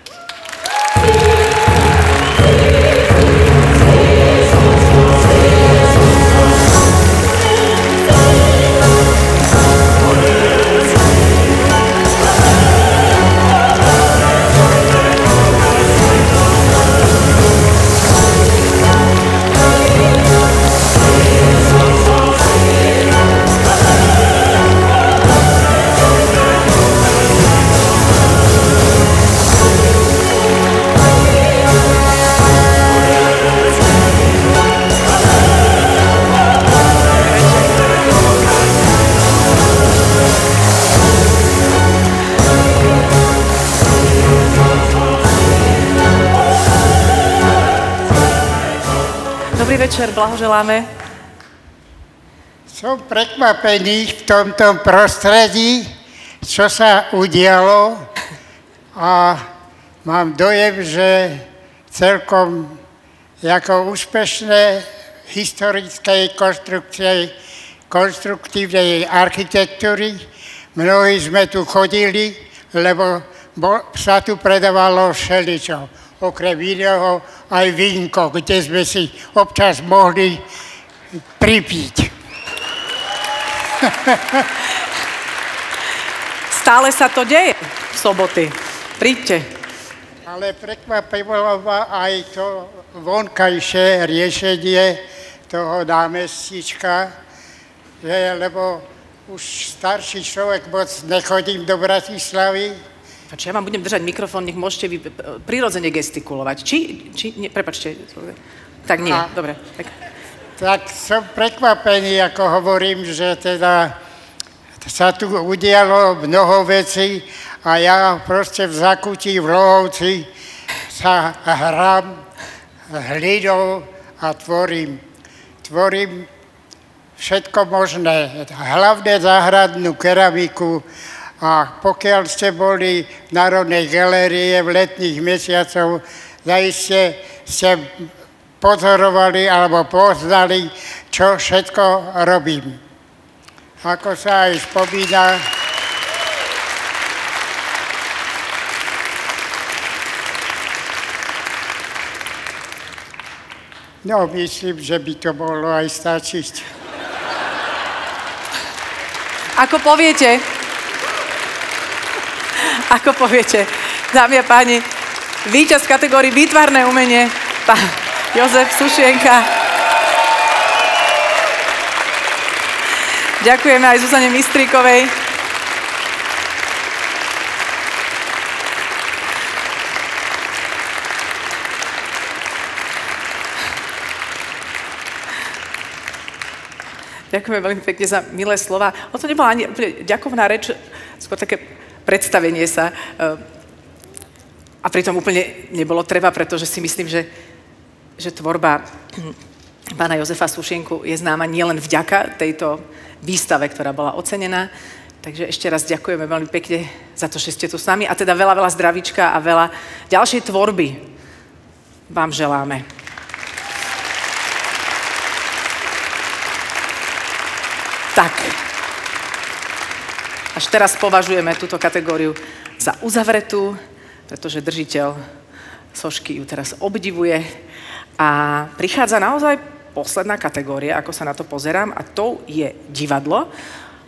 Dobrý večer, blahoželáme. Som prekvapený v tomto prostredí, čo sa udialo a mám dojem, že celkom ako úspešné historickej konštruktívnej architektúry. Mnohí sme tu chodili, lebo sa tu predávalo všeličo. Okrem iného aj vínko, kde sme si občas mohli pripiť. Stále sa to deje v soboty. Príďte. Ale prekvapilo ma aj to vonkajšie riešenie toho námestička, lebo už starší človek moc nechodím do Bratislavy. Ja vám budem držať mikrofón, nech môžete vy prirodzene gestikulovať. Prepáčte. Tak nie, dobre. Tak som prekvapený, ako hovorím, že teda sa tu udialo mnoho vecí a ja proste v Zakutí, v Lohovci sa hrám hlinou a tvorím. Tvorím všetko možné. Hlavne záhradnú keramiku. A pokiaľ ste boli v Národnej galérie v letných mesiacoch, zaiste ste pozorovali alebo poznali, čo všetko robím. Ako sa aj spomína, no myslím, že by to mohlo aj stačiť. Ako poviete, dámy a páni, víťaz v kategórii výtvarné umenie, pán Jozef Sušienka. Ďakujeme aj Zuzane Mistríkovej. Ďakujeme veľmi pekne za milé slova. To nebola ani ďakovná reč, skôr také predstavenie sa. A pritom úplne nebolo treba, pretože si myslím, že tvorba pána Jozefa Sušienku je známa nielen vďaka tejto výstave, ktorá bola ocenená. Takže ešte raz ďakujeme veľmi pekne za to, že ste tu s nami. A teda veľa zdravíčka a veľa ďalšej tvorby vám želáme. Tak. Až teraz považujeme túto kategóriu za uzavretú, pretože držiteľ sošky ju teraz obdivuje. A prichádza naozaj posledná kategória, ako sa na to pozerám, a to je divadlo.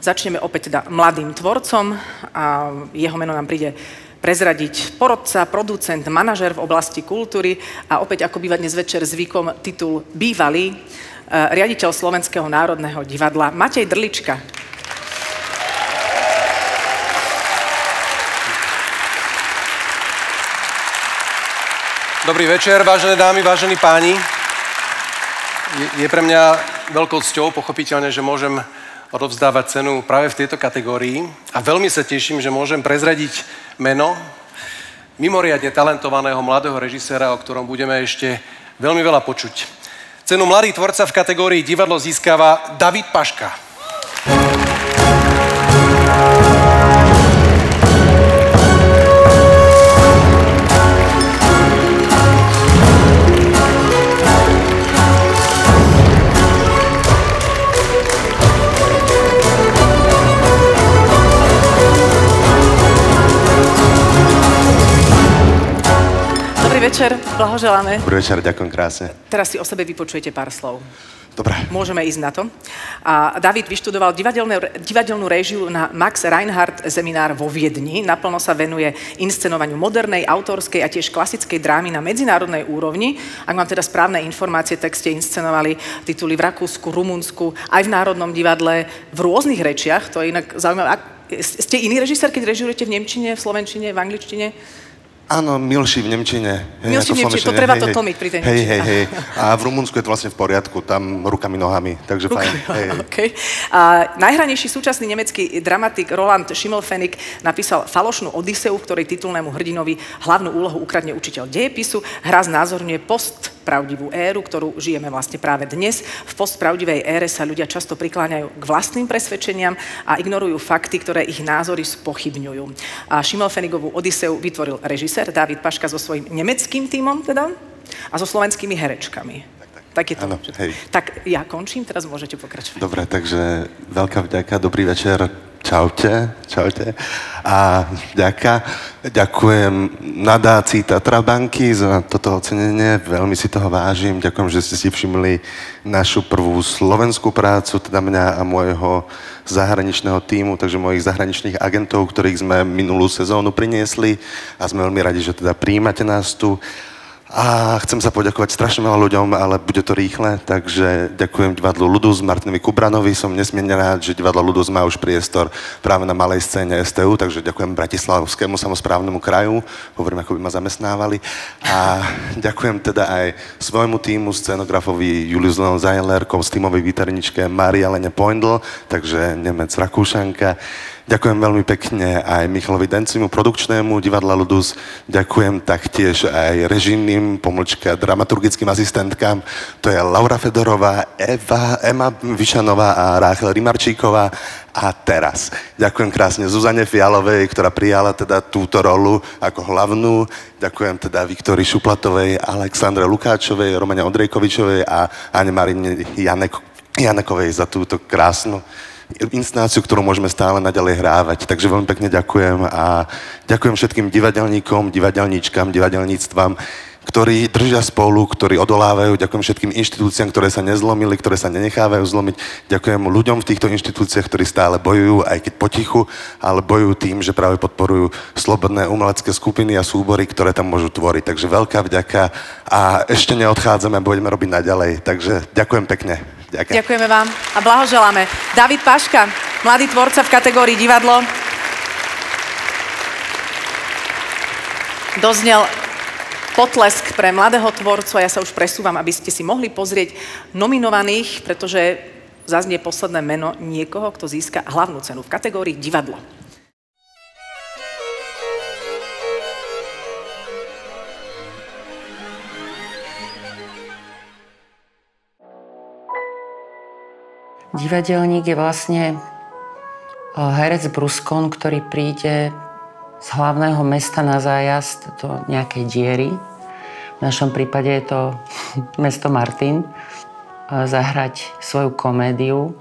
Začneme opäť teda mladým tvorcom a jeho meno nám príde prezradiť porodca, producent, manažér v oblasti kultúry a opäť, ako býva dnes večer zvykom, titul bývalý riaditeľ Slovenského národného divadla Matej Drlička. Dobrý večer, vážené dámy, vážení páni. Je pre mňa veľkou cťou, pochopiteľne, že môžem odovzdávať cenu práve v tejto kategórii a veľmi sa teším, že môžem prezradiť meno mimoriadne talentovaného mladého režiséra, o ktorom budeme ešte veľmi veľa počuť. Cenu Mladý tvorca v kategórii divadlo získava David Paška. Blahoželáme. Dobrý večer, ďakujem krásne. Teraz si o sebe vypočujete pár slov. Dobre. Môžeme ísť na to. A David vyštudoval divadelnú réžiu na Max Reinhardt seminár vo Viedni. Naplno sa venuje inscenovaniu modernej, autorskej a tiež klasickej drámy na medzinárodnej úrovni. Ak mám teda správne informácie, tak ste inscenovali tituly v Rakúsku, Rumunsku, aj v Národnom divadle, v rôznych rečiach. To je inak zaujímavé. Ste iný režisér, keď režirujete v nemčine, v slovenčine, v angličtine? Áno, milší v nemčine. Milší v nemčine, to treba to tlmiť pri tej nemčine. Hej. A v Rumunsku je to vlastne v poriadku, tam rukami, nohami, takže fajn. Okay. A najhranejší súčasný nemecký dramatik Roland Schimmelpfennig napísal falošnú Odyseu, v ktorej titulnému hrdinovi hlavnú úlohu ukradne učiteľ dejepisu. Hra znázorňuje postpravdivú éru, ktorú žijeme vlastne práve dnes. V postpravdivej ére sa ľudia často prikláňajú k vlastným presvedčeniam a ignorujú fakty, ktoré ich názory spochybňujú. A Schimmelpfennigovú Odyseu vytvoril režisér David Paška so svojím nemeckým tímom teda a so slovenskými herečkami. Tak je to. Áno, hej. Tak ja končím, teraz môžete pokračovať. Dobre, takže veľká vďaka, dobrý večer, čaute. A ďakujem nadácii Tatra banky za toto ocenenie, veľmi si toho vážim, ďakujem, že ste si všimli našu prvú slovenskú prácu, teda mňa a môjho zahraničného tímu, takže mojich zahraničných agentov, ktorých sme minulú sezónu priniesli a sme veľmi radi, že teda prijímate nás tu. A chcem sa poďakovať strašne veľa ľuďom, ale bude to rýchle, takže ďakujem divadlu Ludus, Martinovi Kubranovi, som nesmierne rád, že divadlo Ludus má už priestor práve na malej scéne STU, takže ďakujem Bratislavskému samosprávnemu kraju, hovorím, ako by ma zamestnávali. A ďakujem teda aj svojmu týmu, scénografovi Julius Leon Zajler, kostýmovej výtvarničke Mária Lene Poindl, takže Nemec Rakúšanka. Ďakujem veľmi pekne aj Michalovi Dencimu, produkčnému divadla Ludus. Ďakujem taktiež aj režijným, dramaturgickým asistentkám. To je Laura Fedorová, Ema Vyšanová a Ráchel Rimarčíková. A teraz ďakujem krásne Zuzane Fialovej, ktorá prijala teda túto rolu ako hlavnú. Ďakujem teda Viktórii Šuplatovej, Alexandre Lukáčovej, Romane Ondrejkovičovej a Ane Marine Janekovej za túto krásnu inscenáciu, ktorú môžeme stále naďalej hrávať. Takže veľmi pekne ďakujem a ďakujem všetkým divadelníkom, divadelníčkam, divadelníctvam, ktorí držia spolu, ktorí odolávajú. Ďakujem všetkým inštitúciám, ktoré sa nezlomili, ktoré sa nenechávajú zlomiť. Ďakujem ľuďom v týchto inštitúciách, ktorí stále bojujú, aj keď potichu, ale bojujú tým, že práve podporujú slobodné umelecké skupiny a súbory, ktoré tam môžu tvoriť. Takže veľká vďaka a ešte neodchádzame a budeme robiť naďalej. Takže ďakujem pekne. Ďakujem. Ďakujeme vám a blahoželáme. David Paška, mladý tvorca v kategórii divadlo. Doznel potlesk pre mladého tvorcu a ja sa už presúvam, aby ste si mohli pozrieť nominovaných, pretože zaznie posledné meno niekoho, kto získa hlavnú cenu v kategórii divadlo. Divadelník je vlastne herec Bruskon, ktorý príde z hlavného mesta na zájazd do nejakej diery. V našom prípade je to mesto Martin. Zahrať svoju komédiu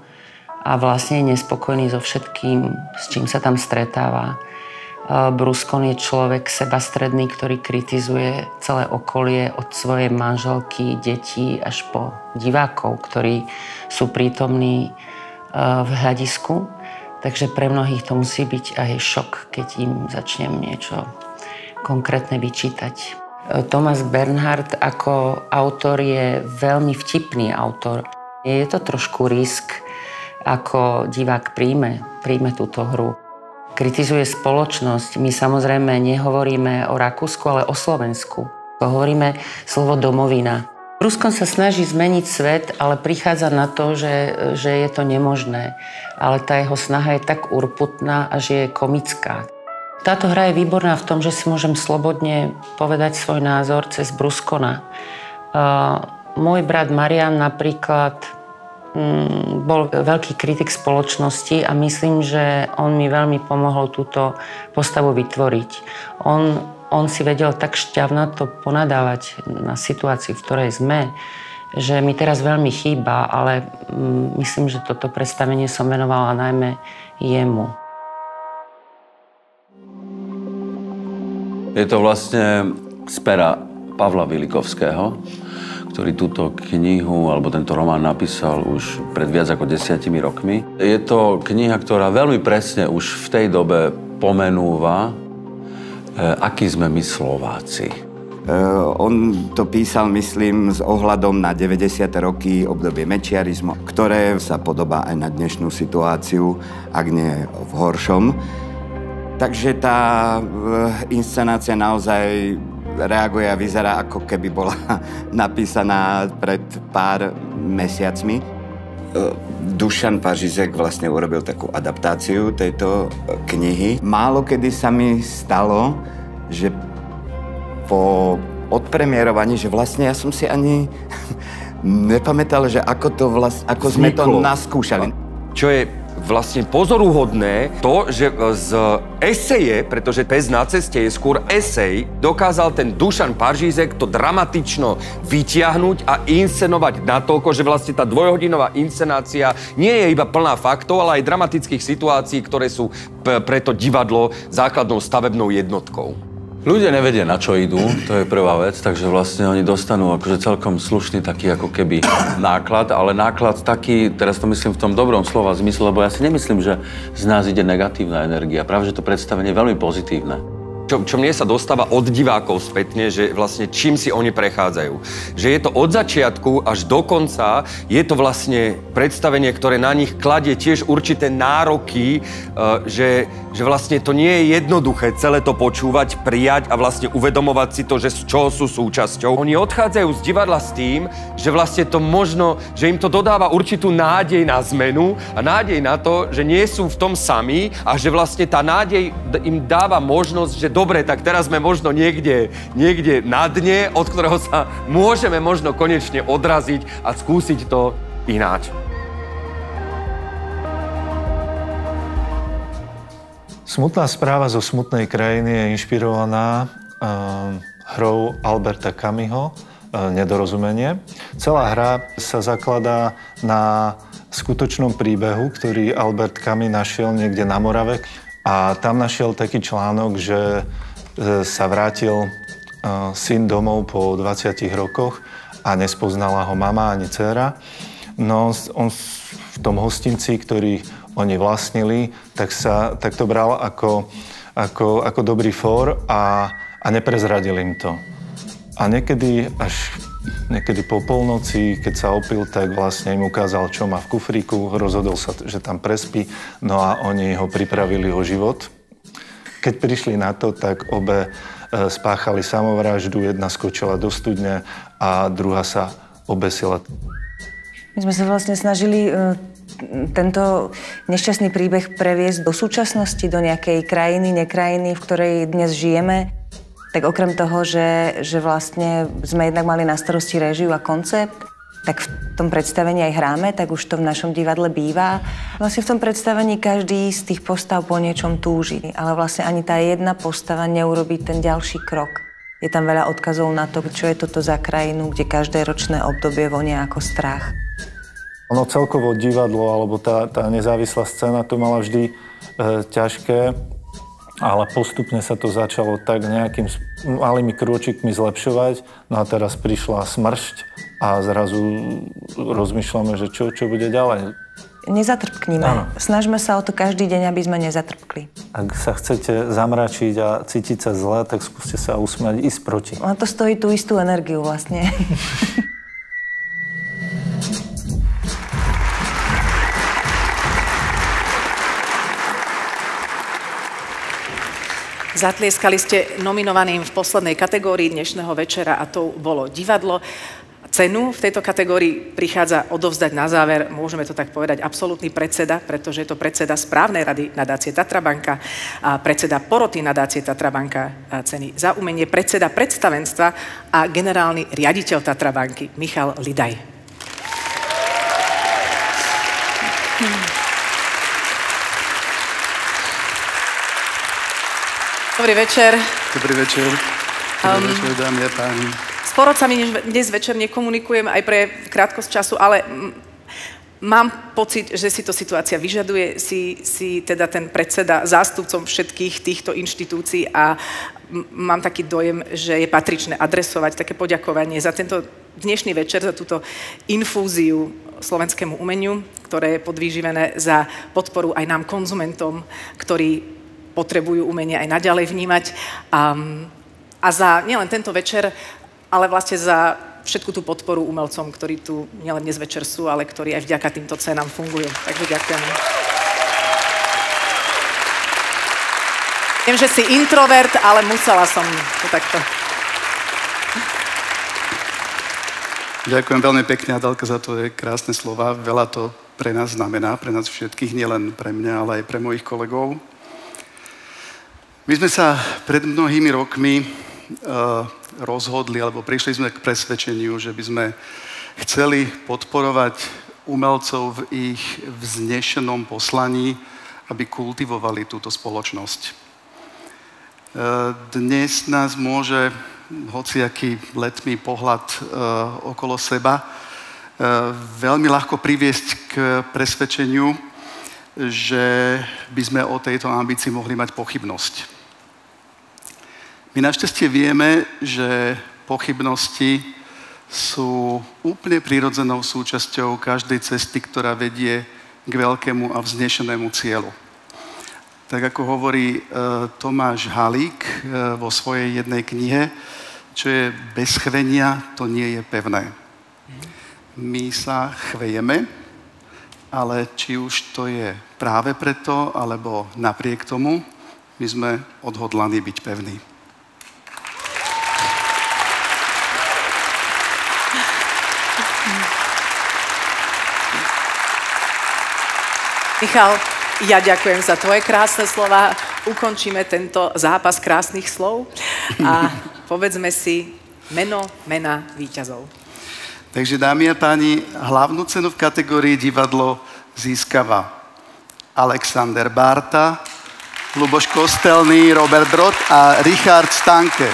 a vlastne je nespokojný so všetkým, s čím sa tam stretáva. Bruskon je človek sebastredný, ktorý kritizuje celé okolie od svojej manželky, detí až po divákov, ktorí sú prítomní v hľadisku. Takže pre mnohých to musí byť aj šok, keď im začnem niečo konkrétne vyčítať. Thomas Bernhard ako autor je veľmi vtipný autor. Je to trošku risk, ako divák príjme túto hru. Kritizuje spoločnosť. My samozrejme nehovoríme o Rakúsku, ale o Slovensku. Hovoríme slovo domovina. Bruskon sa snaží zmeniť svet, ale prichádza na to, že je to nemožné. Ale tá jeho snaha je tak urputná a že je komická. Táto hra je výborná v tom, že si môžem slobodne povedať svoj názor cez Bruskona. Môj brat Marian napríklad bol veľký kritik spoločnosti a myslím, že on mi veľmi pomohol túto postavu vytvoriť. On si vedel tak šťavnato ponadávať na situáciu, v ktorej sme, že mi teraz veľmi chýba, ale myslím, že toto predstavenie som venovala najmä jemu. Je to vlastne z pera Pavla Vilikovského, ktorý túto knihu alebo tento román napísal už pred viac ako 10 rokmi. Je to kniha, ktorá veľmi presne už v tej dobe pomenúva, akí sme my Slováci. On to písal, myslím, s ohľadom na 90. roky, obdobie mečiarizmu, ktoré sa podobá aj na dnešnú situáciu, ak nie v horšom. Takže tá inscenácia naozaj reaguje a vyzerá, ako keby bola napísaná pred pár mesiacmi. Dušan Pařízek vlastne urobil takú adaptáciu tejto knihy. Málo kedy sa mi stalo, že po odpremierovaní, že vlastne ja som si ani nepamätal, že ako sme to naskúšali. Čo je vlastne pozoruhodné, to, že z eseje, pretože Pes na ceste je skôr esej, dokázal ten Dušan Pařízek to dramatično vytiahnuť a inscenovať natoľko, že vlastne tá dvojhodinová inscenácia nie je iba plná faktov, ale aj dramatických situácií, ktoré sú pre to divadlo základnou stavebnou jednotkou. Ľudia nevedia, na čo idú, to je prvá vec, takže vlastne oni dostanú akože celkom slušný taký ako keby náklad, ale náklad taký, teraz to myslím v tom dobrom slova zmysle, lebo ja si nemyslím, že z nás ide negatívna energia, práve že to predstavenie je veľmi pozitívne. Čo mne sa dostáva od divákov spätne, že vlastne čím si oni prechádzajú. Že je to od začiatku až do konca, je to vlastne predstavenie, ktoré na nich kladie tiež určité nároky, že vlastne to nie je jednoduché celé to počúvať, prijať a vlastne uvedomovať si to, že z čoho sú súčasťou. Oni odchádzajú z divadla s tým, že vlastne to možno, že im to dodáva určitú nádej na zmenu a nádej na to, že nie sú v tom sami a že vlastne tá nádej im dáva možnosť, že dobre, tak teraz sme možno niekde na dne, od ktorého sa môžeme možno konečne odraziť a skúsiť to ináč. Smutná správa zo smutnej krajiny je inšpirovaná hrou Alberta Camusho Nedorozumenie. Celá hra sa zakladá na skutočnom príbehu, ktorý Albert Camus našiel niekde na Morave. A tam našiel taký článok, že sa vrátil syn domov po 20 rokoch a nespoznala ho mama ani dcéra. No on v tom hostinci, ktorý oni vlastnili, tak to bral ako dobrý fór a neprezradil im to. A niekedy po polnoci, keď sa opil, tak vlastne im ukázal, čo má v kufríku, rozhodol sa, že tam prespí, no a oni ho pripravili o život. Keď prišli na to, tak obe spáchali samovraždu, jedna skočila do studne a druhá sa obesila. My sme sa vlastne snažili tento nešťastný príbeh previesť do súčasnosti, do nejakej krajiny, nekrajiny, v ktorej dnes žijeme. Tak okrem toho, že vlastne sme jednak mali na starosti réžiu a koncept, tak v tom predstavení aj hráme, tak už to v našom divadle býva. Vlastne v tom predstavení každý z tých postav po niečom túži, ale vlastne ani tá jedna postava neurobí ten ďalší krok. Je tam veľa odkazov na to, čo je toto za krajinu, kde každé ročné obdobie vonia ako strach. Ono celkovo divadlo, alebo tá nezávislá scéna to mala vždy ťažké, ale postupne sa to začalo tak nejakým malými krôčikmi zlepšovať. No a teraz prišla smršť a zrazu rozmýšľame, že čo bude ďalej. Nezatrpknime. Áno. Snažme sa o to každý deň, aby sme nezatrpkli. Ak sa chcete zamračiť a cítiť sa zle, tak skúste sa usmiať, ísť proti. Ono to stojí tú istú energiu vlastne. Zatlieskali ste nominovaným v poslednej kategórii dnešného večera a to bolo divadlo. Cenu v tejto kategórii prichádza odovzdať na záver, môžeme to tak povedať, absolútny predseda, pretože je to predseda správnej rady nadácie Tatrabanka, a predseda poroty nadácie Tatrabanka ceny za umenie, predseda predstavenstva a generálny riaditeľ Tatrabanky Michal Lidaj. Dobrý večer. Dobrý večer. Dobrý večer, dámy a páni. S porodcami dnes večer nekomunikujem aj pre krátkosť času, ale Mám pocit, že si to situácia vyžaduje, si teda ten predseda zástupcom všetkých týchto inštitúcií a mám taký dojem, že je patričné adresovať také poďakovanie za tento dnešný večer, za túto infúziu slovenskému umeniu, ktoré je podvýživené, za podporu aj nám konzumentom, ktorí potrebujú umenie aj naďalej vnímať a za nielen tento večer, ale vlastne za všetku tú podporu umelcom, ktorí tu nielen dnes večer sú, ale ktorí aj vďaka týmto cenám fungujú. Takže ďakujem. Viem, že si introvert, ale musela som to takto. Ďakujem veľmi pekne, Adálka, za tvoje krásne slova. Veľa to pre nás znamená, pre nás všetkých, nielen pre mňa, ale aj pre mojich kolegov. My sme sa pred mnohými rokmi rozhodli, alebo prišli sme k presvedčeniu, že by sme chceli podporovať umelcov v ich vznešenom poslaní, aby kultivovali túto spoločnosť. Dnes nás môže hociaký letmý pohľad okolo seba veľmi ľahko priviesť k presvedčeniu, že by sme o tejto ambícii mohli mať pochybnosť. My našťastie vieme, že pochybnosti sú úplne prirodzenou súčasťou každej cesty, ktorá vedie k veľkému a vznešenému cieľu. Tak ako hovorí Tomáš Halík vo svojej jednej knihe, čo je bez chvenia, to nie je pevné. My sa chvejeme, ale či už to je práve preto, alebo napriek tomu, my sme odhodlaní byť pevní. Michal, ja ďakujem za tvoje krásne slova. Ukončíme tento zápas krásnych slov a povedzme si mena víťazov. Takže, dámy a páni, hlavnú cenu v kategórii divadlo získava Alexander Bárta, Ľuboš Kostelný, Robert Brod a Richard Stanke.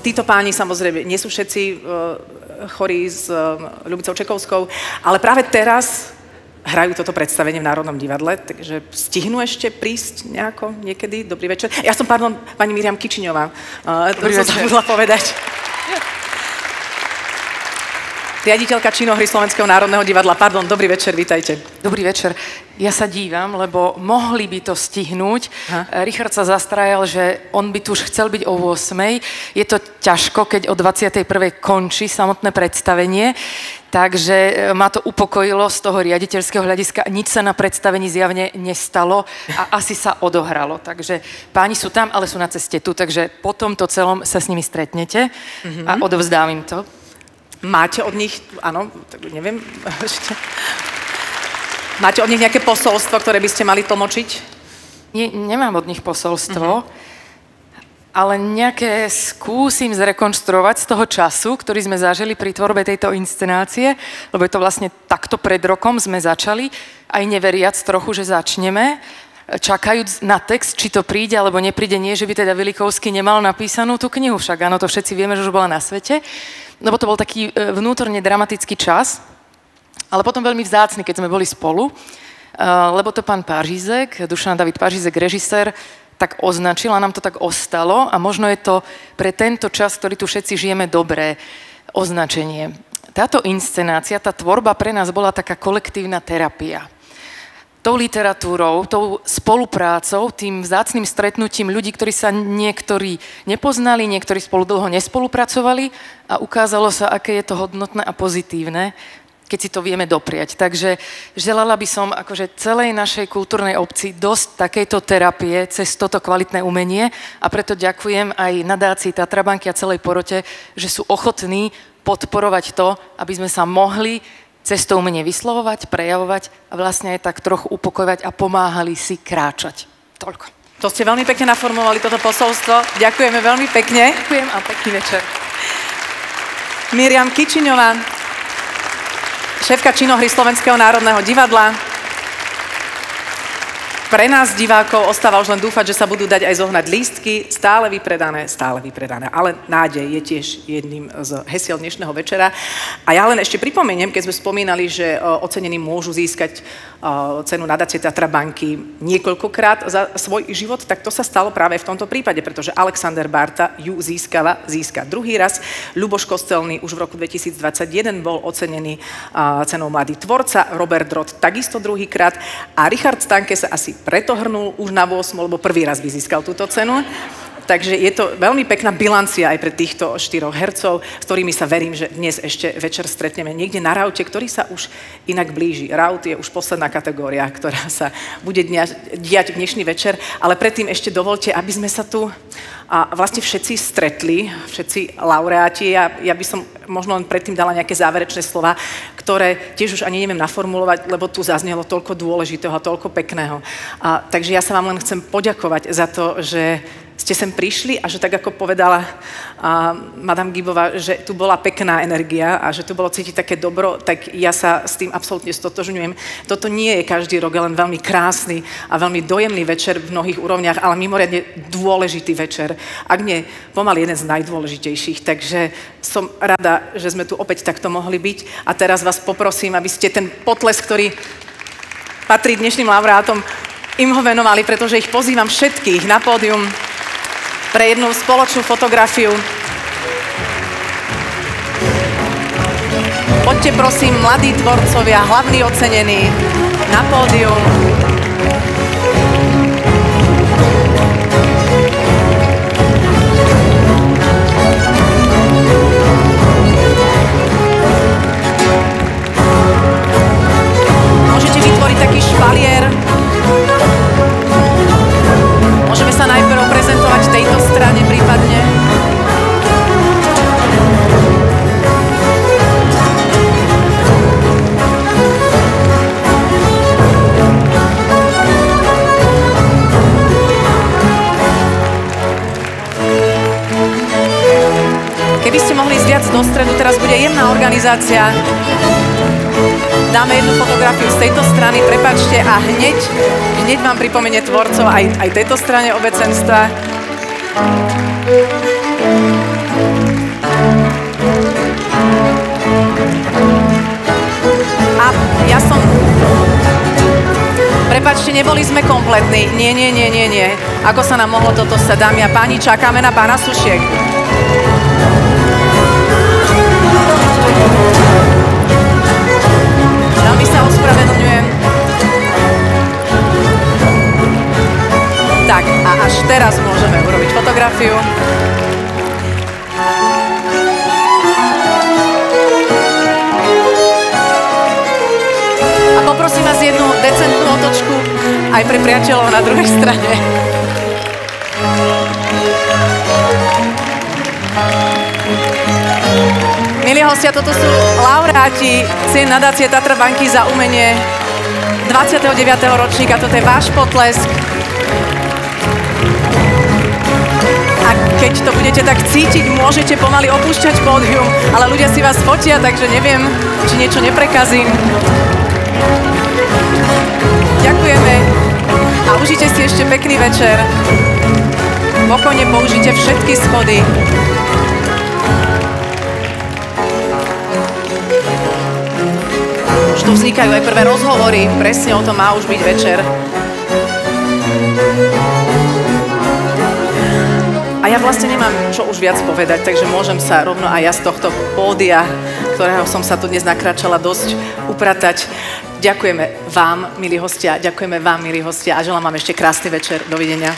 Títo páni samozrejme nie sú všetci chorí s Ľubicou Čekovskou, ale práve teraz hrajú toto predstavenie v Národnom divadle, takže stihnú ešte prísť nejako niekedy? Dobrý večer. Ja som, pani Miriam Kičiňová. Dobrý večer. Som zabudla povedať. Riaditeľka činohry Slovenského národného divadla. Pardon, dobrý večer, vítajte. Dobrý večer. Ja sa dívam, lebo mohli by to stihnúť. Richard sa zastrajal, že on by tu už chcel byť o 8:00. Je to ťažko, keď o 21:00 končí samotné predstavenie. Takže ma to upokojilo z toho riaditeľského hľadiska. Nič sa na predstavení zjavne nestalo a asi sa odohralo. Takže páni sú tam, ale sú na ceste tu. Takže po tomto celom sa s nimi stretnete a odovzdám im to. Máte od nich, áno, tak neviem, ešte. Máte od nich nejaké posolstvo, ktoré by ste mali tlmočiť? Nemám od nich posolstvo, ale nejaké skúsim zrekonštruovať z toho času, ktorý sme zažili pri tvorbe tejto inscenácie, lebo je to vlastne takto pred rokom sme začali, aj neveriac trochu, že začneme, čakajúc na text, či to príde, alebo nepríde, nie, že by teda Vilikovský nemal napísanú tú knihu, však áno, to všetci vieme, že už bola na svete, lebo to bol taký vnútorne dramatický čas, ale potom veľmi vzácny, keď sme boli spolu, lebo to pán Pažízek, Dušan David Pažízek, režisér, tak označil a nám to tak ostalo a možno je to pre tento čas, ktorý tu všetci žijeme, dobré označenie. Táto inscenácia, tá tvorba pre nás bola taká kolektívna terapia. Tou literatúrou, tou spoluprácou, tým vzácnym stretnutím ľudí, ktorí sa niektorí nepoznali, niektorí spolu dlho nespolupracovali a ukázalo sa, aké je to hodnotné a pozitívne, keď si to vieme dopriať. Takže želala by som akože celej našej kultúrnej obci dosť takejto terapie cez toto kvalitné umenie a preto ďakujem aj nadácii Tatrabanky a celej porote, že sú ochotní podporovať to, aby sme sa mohli cez to umenie vyslovovať, prejavovať a vlastne aj tak trochu upokojovať a pomáhali si kráčať. Toľko. To ste veľmi pekne naformovali, toto posolstvo. Ďakujeme veľmi pekne. Ďakujem a pekný večer. Miriam Kičiňová, šéfka činohry Slovenského národného divadla. Pre nás, divákov, ostáva už len dúfať, že sa budú dať aj zohnať lístky. Stále vypredané. Ale nádej je tiež jedným z hesiel dnešného večera. A ja len ešte pripomeniem, keď sme spomínali, že ocenení môžu získať cenu nadácie Tatra banky niekoľkokrát za svoj život, tak to sa stalo práve v tomto prípade, pretože Alexander Barta ju získa druhý raz. Ľuboš Kostelný už v roku 2021 bol ocenený cenou Mladý tvorca, Robert Drott takisto druhýkrát a Richard Stanke sa asi preto hrnul už na 8, lebo prvý raz by získal túto cenu. Takže je to veľmi pekná bilancia aj pre týchto 4 hercov, s ktorými sa verím, že dnes ešte večer stretneme niekde na Raute, ktorý sa už inak blíži. Raut je už posledná kategória, ktorá sa bude diať dnešný večer, ale predtým ešte dovolte, aby sme sa tu vlastne všetci stretli, všetci laureáti. Ja by som možno len predtým dala nejaké záverečné slova, ktoré tiež už ani neviem naformulovať, lebo tu zaznelo toľko dôležitého a toľko pekného. Takže ja sa vám len chcem poďakovať za to, že ste sem prišli a že tak ako povedala Madame Gibová, že tu bola pekná energia a že tu bolo cítiť také dobro, tak ja sa s tým absolútne stotožňujem. Toto nie je každý rok len veľmi krásny a veľmi dojemný večer v mnohých úrovniach, ale mimoriadne dôležitý večer. Ak nie, pomaly jeden z najdôležitejších. Takže som rada, že sme tu opäť takto mohli byť. A teraz vás poprosím, aby ste ten potlesk, ktorý patrí dnešným laureátom, im ho venovali, pretože ich pozývam všetkých na pódium pre jednu spoločnú fotografiu. Poďte prosím, mladí tvorcovia, hlavní ocenení, na pódium. Môžete vytvoriť taký špalier. Môžeme sa najprv prezentovať v tejto strane prípadne. Keby ste mohli ísť viac do stredu, teraz bude jemná organizácia. Dáme jednu fotografiu z tejto strany, prepáčte, a hneď vám pripomenie tvorcov aj tejto strane obecenstva. A ja som... Prepáčte, neboli sme kompletní. Nie. Ako sa nám mohlo toto stať, dámy a páni, čakáme na pána Sušienku. Veľmi sa ospravedlňujem. Tak, a až teraz môžeme urobiť fotografiu. A poprosím vás jednu decentnú otočku aj pre priateľov na druhej strane. Milí hostia, toto sú laureáti cien nadácie Tatra banky za umenie 29. ročníka. Toto je váš potlesk. A keď to budete tak cítiť, môžete pomaly opúšťať pódium, ale ľudia si vás fotia, takže neviem, či niečo neprekazím. Ďakujeme a užite si ešte pekný večer. Pokojne použite všetky schody. Už tu vznikajú aj prvé rozhovory, presne o tom má už byť večer. A ja vlastne nemám čo už viac povedať, takže môžem sa rovno aj ja z tohto pódia, ktorého som sa tu dnes nakráčala dosť, upratať. Ďakujeme vám, milí hostia, ďakujeme vám, milí hostia, a želám vám ešte krásny večer. Dovidenia.